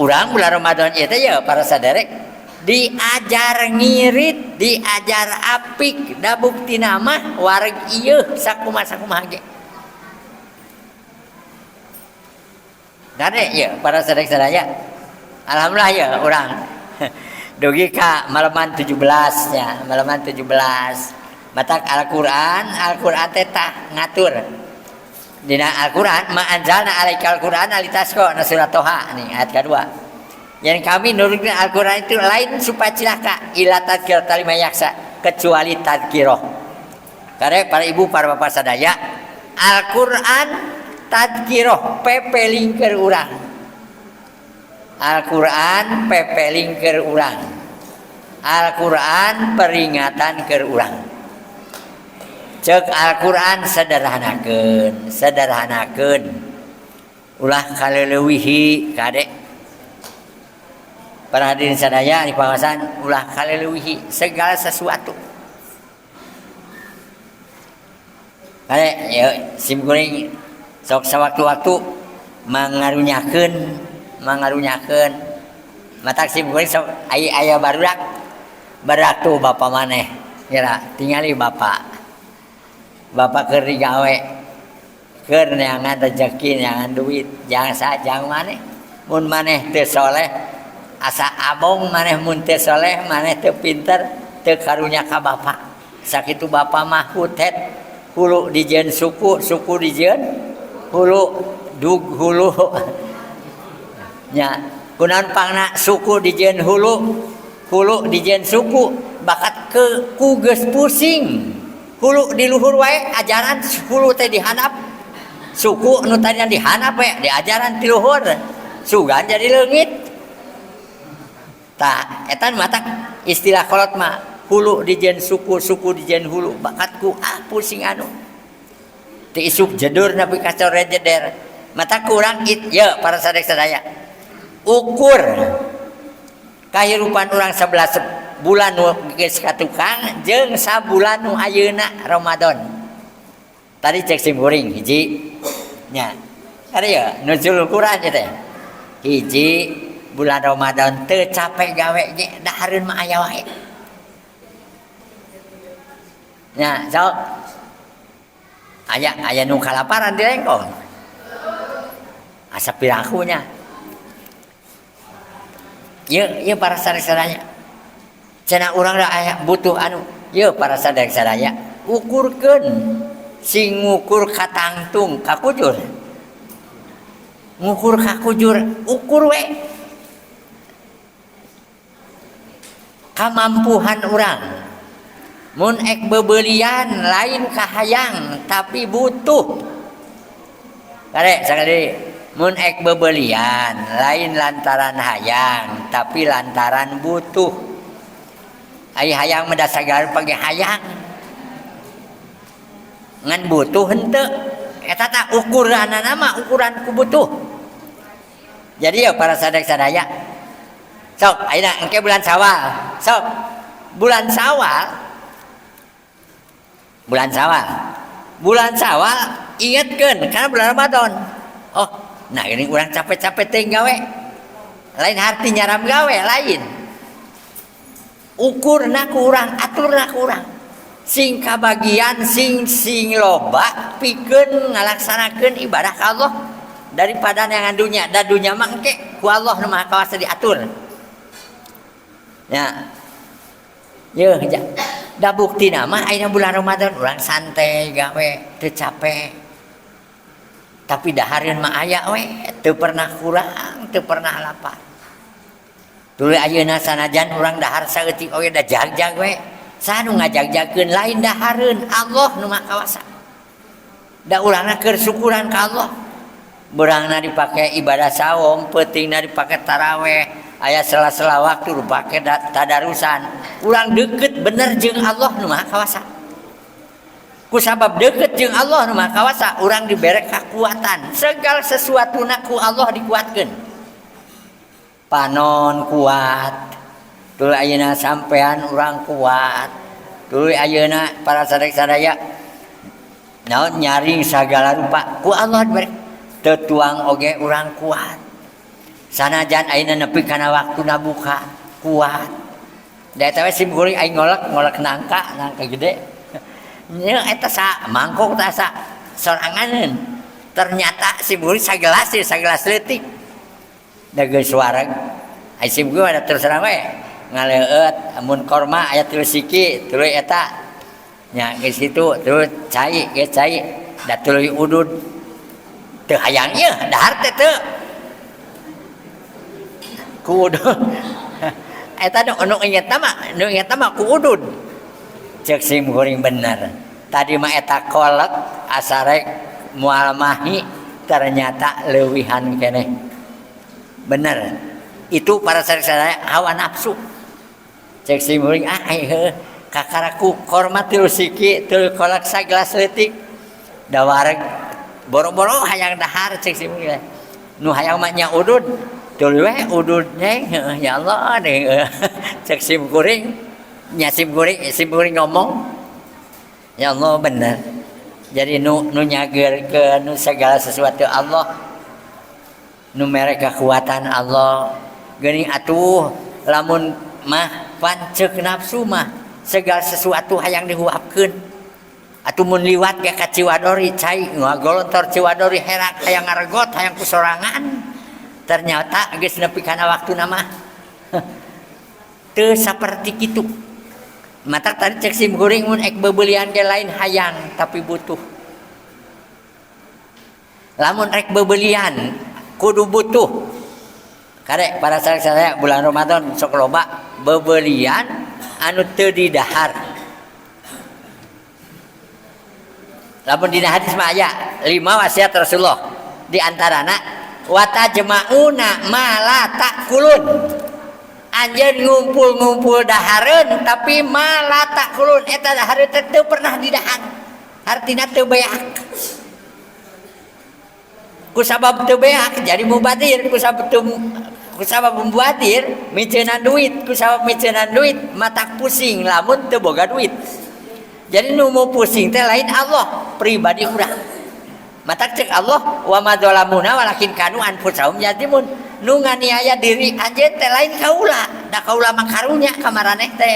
Speaker 2: urang bulan Ramadan ieu teh ya para saderek diajar ngirit, diajar apik, da buktina mah wareg ieu sakumaha ge. Gade ya para sadaya. Alhamdulillah ya urang. Dugi ka malaman 17 nya, malaman 17. Matak Al-Qur'an teh tah ngatur. Dina Al-Qur'an ma anzalna alaikal Qur'ana litasqa na surat Toha nih ayat kedua. Yang kami nurunkan Al-Quran itu lain supaya cilaka ila tadkir talima yaksa kecuali tadkiroh. Karena para ibu para bapak sadaya Al-Quran tadkiroh pepeling ke urang. Al-Quran pepeling ke urang. Al-Quran peringatan ke urang. Cek Al-Quran sederhanakeun ulah kaleuweuhi kadek para hadirin sadaya di pengawasan ulah kaleuweuhi segala sesuatu. Kade ya sim kuring sok sawaktu-waktu mangarunyakeun matak sim kuring sok aya barudak tu bapa maneh kira tingali bapak keur digawe keur neangan rezeki neangan duit jangan maneh mun maneh teu soleh asa abong maneh mun teu soleh maneh teu pinter teu karunya ka bapa sakitu bapa mah hutet hulu dijieun suku dijieun hulu hulu nya kunaon pangna suku dijieun hulu dijieun suku bakat ku geus pusing hulu di luhur wae ajaran hulu teh dihanap suku nu tadinya dihanap we diajaran ti luhur sugan jadi leungit. Tah etan matak istilah kolot mah hulu dijieun suku dijieun hulu bakatku pusing anu teu isuk jedur napi kacore jeder matak urang ya para sadaya ukur kahirupan urang 11 bulan nu geus ka tukang jeung sabulan nu ayeuna Ramadan tadi cek sim kuring hiji nya ada ya nuzul Quran teh hiji bulan Ramadan teu capek gawe ge dahareun mah aya wae. Nya sok aya nu kalaparan di lengkong. Asa pirakunya. Ieu para sadaya. Cenah urang da aya butuh anu. Ieu para sadaya ukurkeun sing ngukur katangtung kakujur. Ngukur kakujur ukur we. Kamampuhan urang mun ek bebeelian lain kahayang tapi butuh kare sakali mun ek bebeelian lain lantaran hayang tapi lantaran butuh ai hayang mah dasagar page hayang ngan butuh henteu eta tah ukuranna mah ukuran ku butuh jadi ya para sadaya sok ayeuna engke bulan Syawal sok bulan Syawal ingetkeun karena bulan Ramadan oh nah ini urang capek-capek teh gawe lain harti nyaram gawe lain ukurna ku urang aturna ku urang sing kabagian sing loba pikeun ngalaksanakeun ibadah ka Allah daripada yang dunya da dunya mah engke ku Allah nu Maha Kuasa diatur. Ya, yeuh da buktina mah ayeuna bulan Ramadan urang santai gawe teu capek. Tapi dahareun mah aya we teu pernah kurang, teu pernah lapar. Tuluy ayeuna sanajan urang dahar saeutik oge da jag-jag we. Saha nu ngajag-jagkeun lain dahareun Allah nu Maha Kuasa. Da urangna keur syukuran ka Allah. Beurangna dipake ibadah saum, peutingna dipake taraweh. aya sela-sela waktu bake tadarusan urang deket bener jeung Allah nu Maha Kawasa. Ku sabab deket jeung Allah nu Maha Kawasa urang dibere kakuatan segala sesuatuna ku Allah dikuatkeun. Panon kuat tuluy ayeuna sampean urang kuat tuluy ayeuna para sadaya naon nyaring sagala rupa ku Allah dibere tetuang oge urang kuat. Sanajan ayeuna nepi kana waktuna buka kuat. Da eta we sim kuring aing ngolek nangka gede. Nya eta sa mangkok teh sa soranganeun. Ternyata sim kuring sagelas leutik. Da geus wareg. Ai sim kuring ada terserah we ngaleueut amun korma aya 3 siki, tuluy eta. Nya geus kitu terus cai da tuluy udud. Teu hayang ieu dahar teh teu. Kudu eta nu inget mah ku udud cek sim kuring bener tadi mah eta kolek asarek moal mahi ternyata leuwihan keneh bener itu para sadaya hawa nafsu cek sim kuring kakaraku korma 3 siki teu kolek sagelas leutik da wareg boro-boro hayang dahar cek sim kuring nu hayang mah nya udud tuluy we udud neng ya Allah deh cek sim kuring nya sim kuring ngomong ya Allah bener jadi nu nyageurkeun nu segala sesuatu Allah nu mere kekuatan Allah geuning atuh lamun mah pancek nafsu mah segala sesuatu hayang dihuapkeun atuh mun liwat ge ka Ciwadori cai ngagolontor Ciwadori herak hayang ngaregot hayang kusorangan ternyata geus nepi kana waktuna mah teu saperti kitu. Matak tadi cek sim kuring mun ek beubeulian ge lain hayang tapi butuh. Lamun rek beubeulian kudu butuh. Karek para sadaya bulan Ramadan sok loba beubeulian anu teu didahar. Lamun dina hadis mah aya 5 wasiat Rasulullah di antarana wata jemauna mala takulun anjeun ngumpul dahareun tapi mala takulun eta dahareun teu pernah didahar artina teu beak ku sabab teu beak jadi mubadir ku sabab mubadir miceunana duit ku sabab miceunana duit matak pusing lamun teu boga duit jadi nu mau pusing teh lain Allah pribadi urang matak cek Allah wa madzalamuna walakin kanu anfusahum yatimun nu nganiaya diri anjeun teh lain kaula da kaula mah karunya ka maraneh teh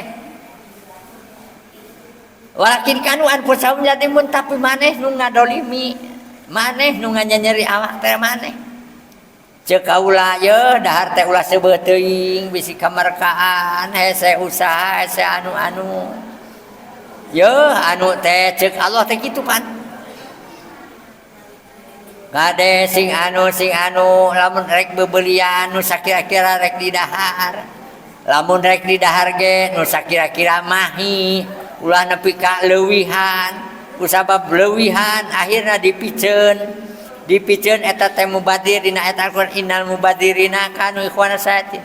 Speaker 2: walakin kanu anfusahum yatimun tapi maneh nu ngadolimi maneh nu nganyeri awak teh maneh cek kaula ye dahar teh ulah seubeuh teuing bisi kamarkaan hese usaha hese anu-anu ye anu teh cek Allah teh kitu pan kade sing anu lamun rek beubeulian nu sakira-kira rek didahar lamun rek didahar ge nu sakira-kira mahi ulah nepi ka leuwihan ku sabab leuwihan akhirna dipikeun eta teh mubadir dina eta Al-Qur'an innal mubadirina kanu ikhwana sayatin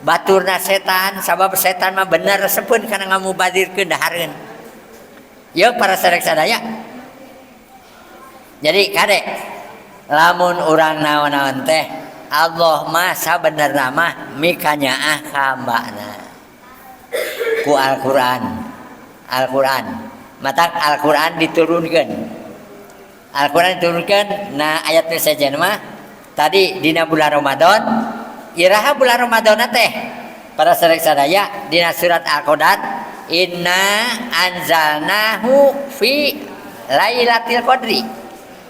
Speaker 2: baturna setan sabab setan mah bener resepkeun kana ngamubadirkeun dahareun ye para sadaya jadi kade lamun urang naon-naon teh Allah mah sabenerna mah mikanyaah ka hambana ku Al-Qur'an matak Al-Qur'an diturunkeun nah ayat nu sejen mah tadi dina bulan Ramadan iraha bulan Ramadan teh para sadaya dina surat Al-Qadar inna anzalnahu fi lailatul qadri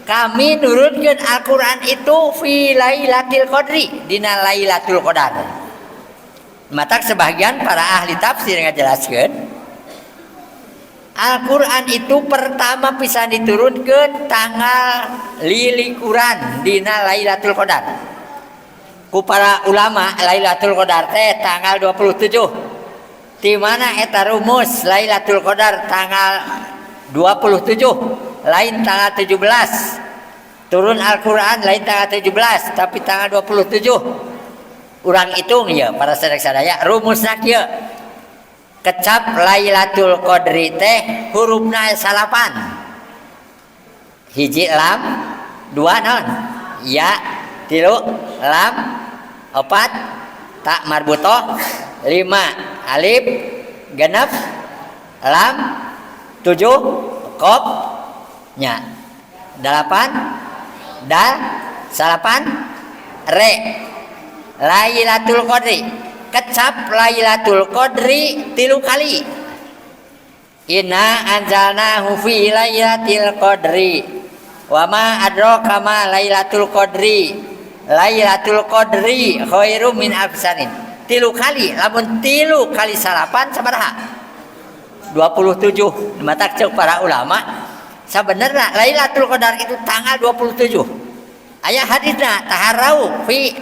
Speaker 2: kami nurunkeun Al-Qur'an itu fi lailatul qadri dina lailatul qadar. Matak sebagian para ahli tafsir ngajelaskeun Al-Qur'an itu pertama pisan diturunkeun tanggal lilikuran dina lailatul qadar. Ku para ulama lailatul qadar teh tanggal 27. Di mana eta rumus lailatul qadar tanggal 27 lain tanggal 17 turun Al-Quran lain tanggal 17 tapi tanggal 27 Urang hitung ya para sadaya rumusna kieu. Kecap Lailatul Qadri teh hurufna salapan. Hiji lam, dua naon? Ya, tilu lam, opat tak marbutoh, lima alif, genep lam, tujuh qaf nya, delapan dal, salapan re. Lailatul Qadri kecap Lailatul Qadri 3 kali. Inna anzalnahu fi lailatul qadri wa ma adraka ma lailatul qadri. Lailatul Qadri khairum min alfsanin. 3 kali, lamun 3 kali salapan sabaraha? 27. Mata cek para ulama sabenerna Lailatul Qadar itu tanggal 27. Aya hadisna taharau fi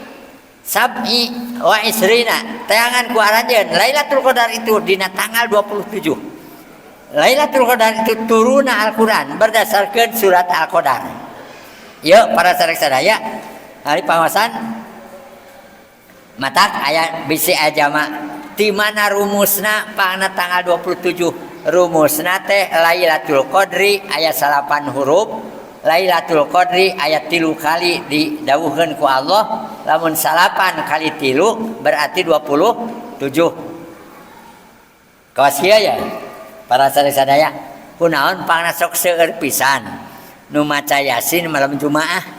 Speaker 2: sab'i wa isrina tayangan ku aranjeun Lailatul Qadar itu dina tanggal 27. Lailatul Qadar itu turuna Al-Qur'an berdasarkan surat Al-Qadar. Yuk para sadaya hari pangawasan matak aya bisi ajama di mana rumusna pangna tanggal 27. Rumusna teh Lailatul Qadri aya 8 huruf. Lailatul Qadri ayat 3 kali didawuhkeun ku Allah, lamun 8 kali 3 berarti 27. Kawas kieu ya para sadaya kunaon pangna sok seueur pisan nu maca Yasin malam Jumaah.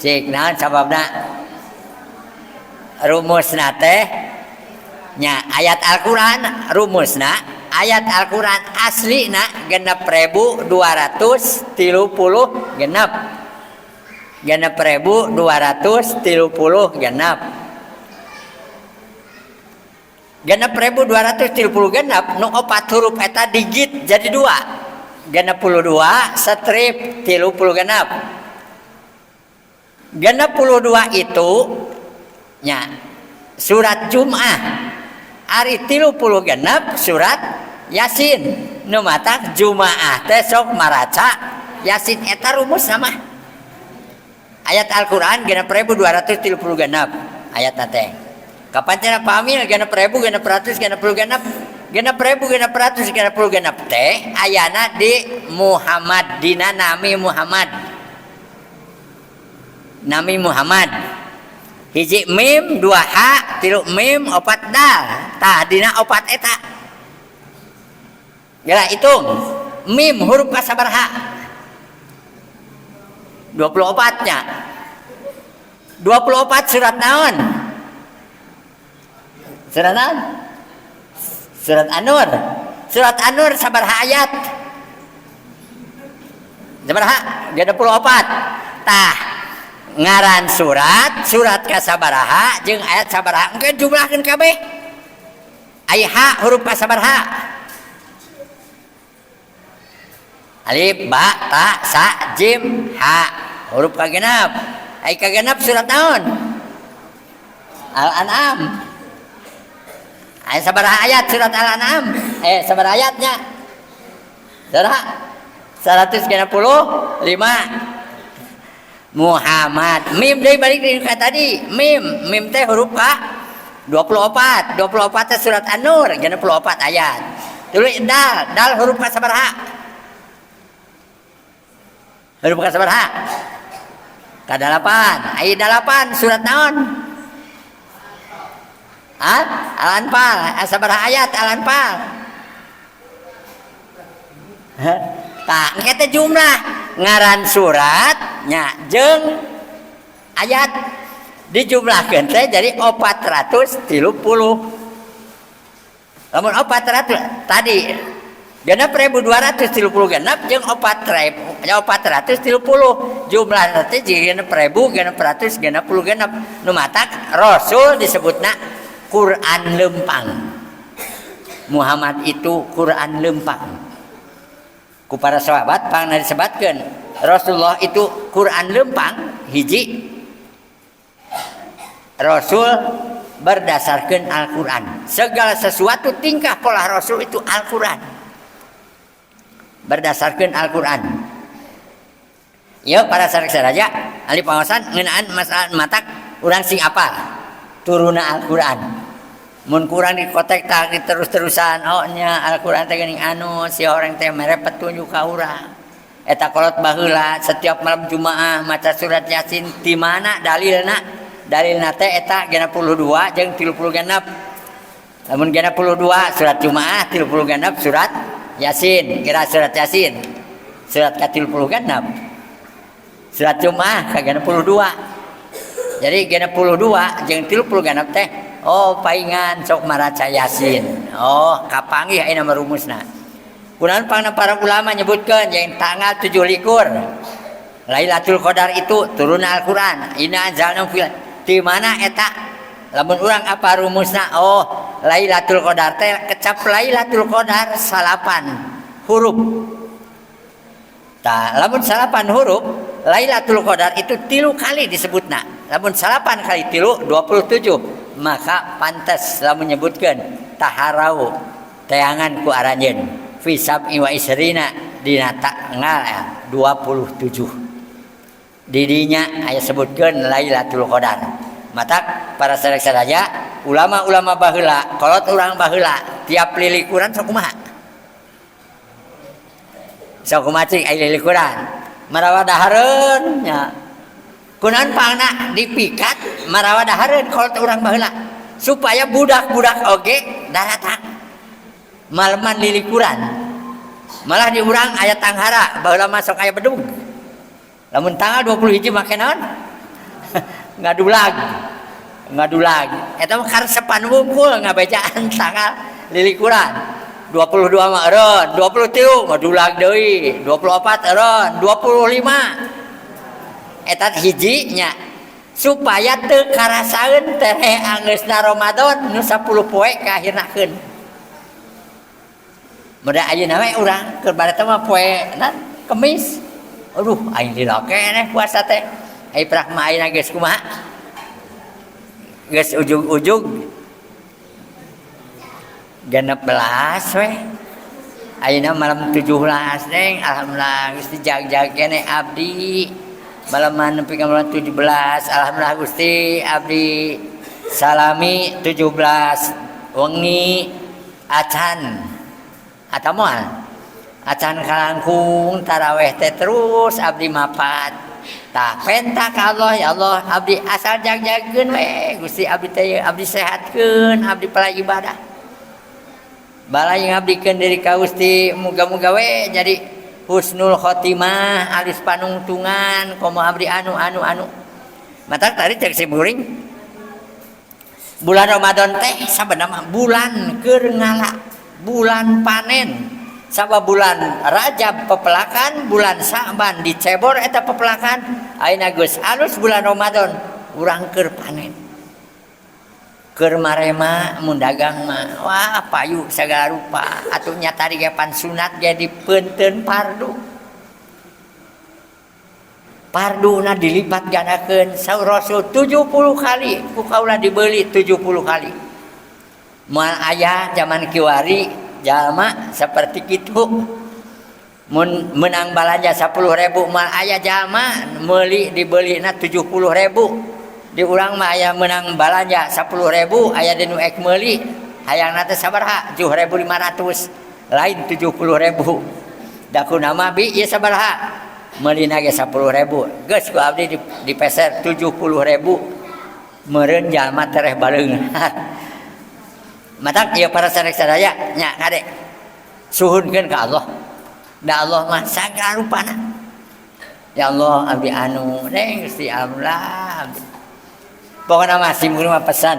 Speaker 2: Cik naon sababna? Rumusna teh nya ayat Al-Qur'an rumusna ayat Al-Quran asli na 6.230 genep 6.230 genep 6.230 genep nu 4 huruf eta digit jadi 2 62 strip 30 genep 62 itu nya surat Jum'ah ari 30 genep surat Yasin nu matak Jumaah teh sok maraca Yasin eta rumus nama ayat Al-Qur'an 6.230 genep ayat teh kapan cenah pamil 6.630 genep teh ayana di Muhammad dina nami Muhammad hiji mim 2 ha 3 mim 4 dal tah dina 4 eta geura hitung mim huruf kasabaraha 24 nya 24 surat naon surat An-Nur sabaraha ayat sabaraha 24 tah ngaran surat kasabaraha jeung ayat sabaraha engke jumlahkeun kabeh aya ha huruf kasabaraha alif ba ta sa jim ha huruf kagenep aya kagenep surat naon Al-An'am aya sabaraha ayat surat Al-An'am sabaraha ayatnya sabaraha 165 Muhammad mim deui balik deui ka tadi mim teh huruf ka 24 teh surat An-Nur 64 ayat tuluy dal huruf ka sabaraha ka 8 aya 8 surat naon Al-Anfal sabaraha ayat Al-Anfal tah engke teh jumlah ngaran suratnya jeung ayat dijumlahkeun teh jadi 430 lamun 400 tadi 6.230 genep jeung 430 jumlah teh 6.630 genep nu matak Rasul disebutna Quran lempang Muhammad itu Quran lempang ku para sahabat pangna disebatkeun Rasulullah itu Quran lempang hiji Rasul berdasarkan Al-Quran segala sesuatu tingkah pola Rasul itu Al-Quran berdasarkan Al-Quran. Yuk para sadaya ahli pengawasan ngeunaan masalah matak urang sing apal turuna Al-Qur'an. Mun kurang di kotek tak terus-terusan oh nya Al-Qur'an teh geuning anu si orang teh mere petunjuk ka urang. Eta kolot baheula setiap malam Jumaah maca surat Yasin di mana dalilna? Dalilna teh eta 62 jeung 30 genep. Lamun 62 surat Jumaah 30 genep surat Yasin, kira surat Yasin. Surat ka 30 genep. Surat Jumaah ka 62. Jadi 62 jeung 30 genep teh oh paingan sok maraca Yasin. Oh kapanggih ayeuna mah rumusna. Kunaon pangna para ulama nyebutkeun yang tanggal 17 Lailatul Qadar itu turun Al-Qur'an. Inna anzalnahu fi di mana eta? Lamun urang apa rumusna? Oh, Lailatul Qadar teh kecap Lailatul Qadar salapan huruf. Tah, lamun salapan huruf, Lailatul Qadar itu 3 kali disebutna. Lamun salapan kali 3 27. Maka pantas lamun nyebutkeun taharau tayangan ku aranjeun fi sab'i wa isrina dina tanggal 27 didinya aya sebutkeun Lailatul Qadar. Matak para sadaya ulama-ulama baheula kolot urang baheula tiap lilikuran sok kumaha sok kumacing aya lilikuran marawa dahareun nya kunaon pangna dipikat marawa dahareun kolot urang baheula supaya budak-budak oge daratang maleman lilikuran malah di urang aya tanghara baheula masuk aya bedug lamun tanggal 21 make naon ngadulag eta mah karesepan wungkul ngabejaan tanggal lilikuran 22 mah eureun 23 ngadulag deui 24 eureun 25 eta hiji nya supaya teu karasaeun teh anggeusna Ramadan nu 10 poe kahirnakeun mudah ayeuna we urang keur bade teh mah poe Kemis aduh aing lila keneh puasa teh ai prak mah ayeuna geus kumaha geus ujug-ujug 16 we ayeuna malam 17 deng alhamdulillah geus dijag-jag keneh abdi balaman nepi ka malam 17 alhamdulillah Gusti abdi salami 17 wengi acan eta moal acan kalangkung taraweh teh terus abdi mapat tah penta ka Allah ya Allah abdi asal jag-jagkeun we Gusti abdi teh abdi sehatkeun abdi pala ibadah balai ngabdikeun diri ka Gusti muga-muga we jadi husnul khotimah alus panungtungan komo abdi anu matak tadi cek siburing bulan Ramadan teh sabenerna bulan keur ngala bulan panen sabab bulan Rajab pepelakan bulan Sa'ban dicebor eta pepelakan ayeuna geus alus bulan Ramadan urang keur panen keur marema mun dagang mah wah payu sagala rupa atuh nya tadi ge pan sunat ge dipeunteun parduna dilipat gandakeun saur Rasul 70 kali ku kaula dibeuli 70 kali moal aya zaman kiwari jalma seperti kitu mun menang balanja 10.000 moal aya jalma meuli dibeulina 70.000 di urang mah aya menang balanja 10.000 aya di nu ek meuli hayangna teh sabaraha 7.500 lain 70.000 da kunaon bi ieu sabaraha meulina ge 10.000 geus ku abdi dipeser 70.000 meureun jalma tereh baleung matak ieu para sadaya nya kade suhunkeun ka Allah da Allah mah sagala rupana ya Allah abdi anu deng Gusti Allah pokona mah simkuring mah pesan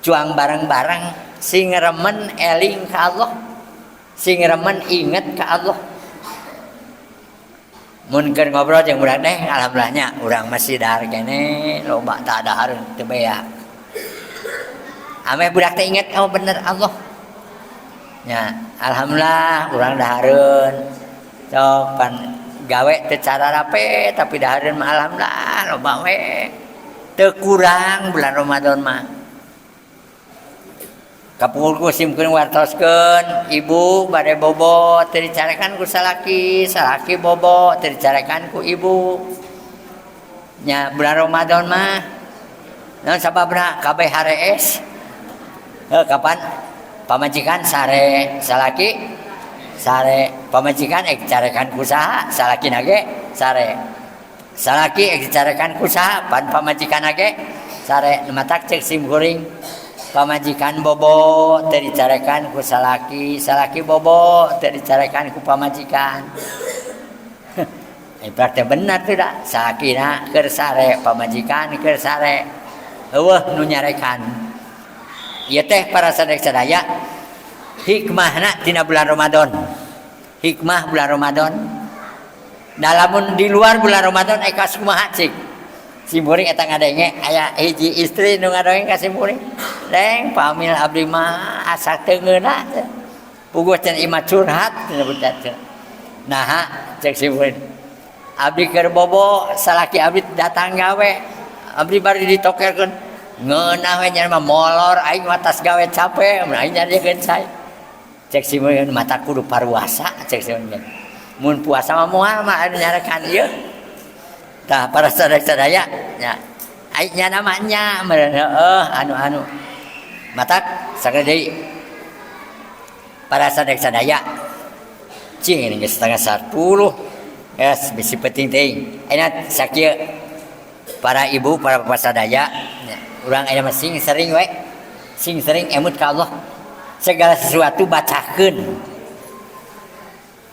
Speaker 2: cuang bareng-bareng sing remen eling ka Allah sing remen inget ka Allah mun keur ngobrol jeung budak teh alhamdulillahnya urang masih dahar keneh loba tah dahareun teu beak ame budak teh inget oh bener Allah nya alhamdulillah urang dahareun sok pan gawe teu cara rape tapi dahareun mah alhamdulillah loba we teu kurang bulan Ramadan mah kapungkur simkeun wartoskeun ibu bade bobo teu dicarekan ku salaki bobo teu dicarekan ku ibu nya bulan Ramadan mah Naon sababna kabeh harees? Kapan pamajikan sare salaki sare pamajikan carekan kusaha salaki nage sare salaki carekan kusaha pan pamajikan nage sare matak cek simkuring pamajikan bobo teu dicarekan ku salaki salaki bobo teu dicarekan ku pamajikan. Berarti benar tidak salakina keur sare pamajikan keur sare eueuh nu nyarekan. Ieu teh para sadaya hikmahna tina bulan Ramadan. Hikmah bulan Ramadan. Dalamun di luar bulan Ramadan eka kumaha cik. Simburing eta ngadenge aya hiji istri nu ngadenge ka simburing. Deng pamil abdi mah asa teu ngeuna teh. Puguh can imah curhat tina budak teh. Nah, cek simburing. Abdi keur bobo salaki abdi datang gawe. Abdi bari ditokelkeun ngeunah we nya mah molor aing mah tas gawe capek mun aing nyadiekeun sae cek simeureun mata kudu paruasa cek simeureun mun puasa mah moal mah anu nyarekan ieu tah para sadaya nya aing nya namanya anu matak sakali deui para sadaya cing geus setengah 10 es bisi penting teuing ayeuna sakieu para ibu para bapak sadaya urang aya mah sing sering emut ka Allah segala sesuatu bacakeun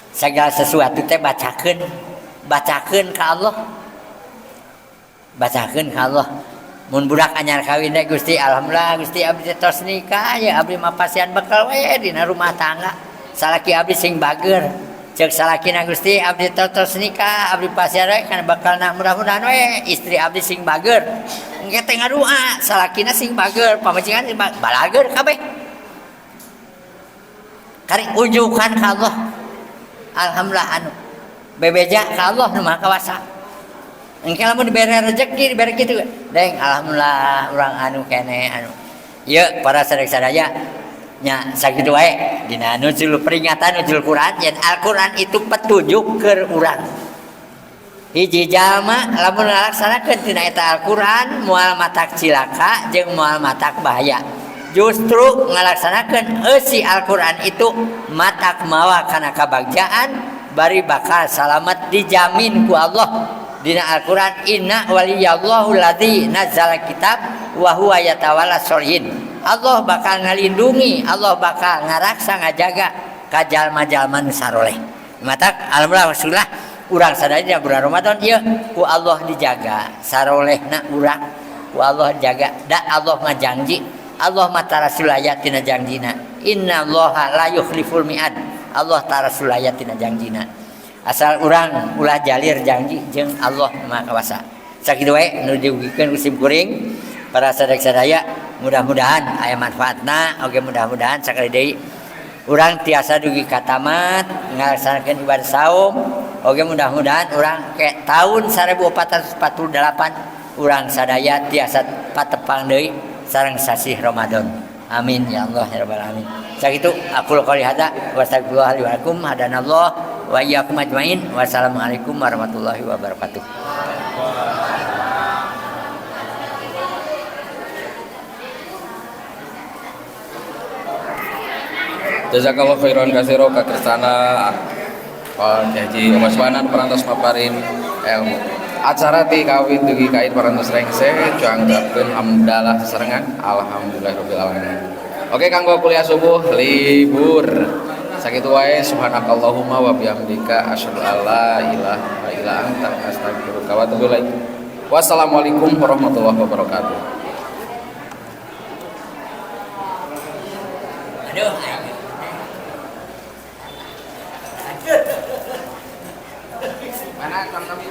Speaker 2: segala sesuatu teh bacakeun ka Allah mun budak anyar kawin teh Gusti alhamdulillah Gusti abdi tos nikah ya abdi mah pasian bekal we dina rumah tangga salaki abdi sing bager cek salakina Gusti abdi tos nikah abdi pasian we kana bakalna mudah-mudahan we istri abdi sing bager engke teh ngadua salakina sing bager pamajikan sing balager kabeh kari ujukan ka Allah alhamdulillah anu bebeja ka Allah nu Maha Kawasa engke lamun dibere rezeki dibere kitu deng alhamdulillah urang anu keneh anu ieu para sadaya nya sakitu wae dina nuzul peringatan nuzul Quran yen Al-Quran itu petunjuk keur urang. Hiji jalma lamun ngalaksanakeun tina eta Al-Quran moal matak cilaka jeung moal matak bahaya. Justru ngalaksanakeun eusi Al-Quran itu matak mawa kana kabagjaan bari bakal salamet dijamin ku Allah dina Al-Quran inna waliyallahu ladzi nazzala kitab wa huwa yatawalla sholihin. Allah bakal ngalindungi, Allah bakal ngaraksa ngajaga ka jalma-jalma nu saroleh. Matak alhamdulillah maksudlah urang sadaya bulan Ramadan ieu ku Allah dijaga, sarolehna urang ku Allah jaga. Da Allah mah janji, Allah mah tara sulaya tina janjina. Innallaha la yukhliful mi'ad. Allah tara sulaya tina janjina. Asal urang ulah jalir janji jeung Allah Maha Kawasa. Sakitu wae nu diugikeun ku simkuring para sadaya mudah-mudahan aya manfaatna oge mudah-mudahan sakali deui urang tiasa dugi ka tamat ngalaksanakeun ibadah saum oge mudah-mudahan urang ke tahun 1448 urang sadaya tiasa patepang deui sareng sasih Ramadan. Amin ya Allah ya rabbal alamin. Sakitu aku qouli hada wa astagfirullah li wa lakum hadanallah wa iyyakum ajmain. Wassalamualaikum warahmatullahi wabarakatuh.
Speaker 1: Jazakallahu khairan katsira kakersana Pak Haji Mas Wanan parantos maparin ilmu. Acara ti kawin dugi kain parantos rengse cuangkeun hamdalah sesarengan alhamdulillahirabbil alamin. Oke kanggo kuliah subuh libur. Sakitu wae subhanakallahumma wa bihamdika asyhadu alla ilaha illa anta astaghfiruka wa atubu ilaik. Wassalamualaikum warahmatullahi wabarakatuh.
Speaker 2: Aduh.
Speaker 1: Mana kami?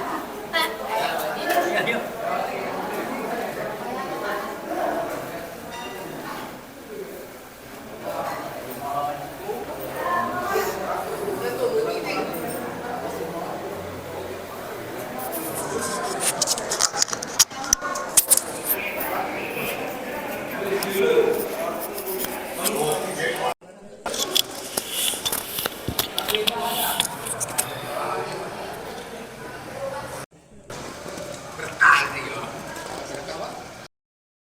Speaker 3: Oh.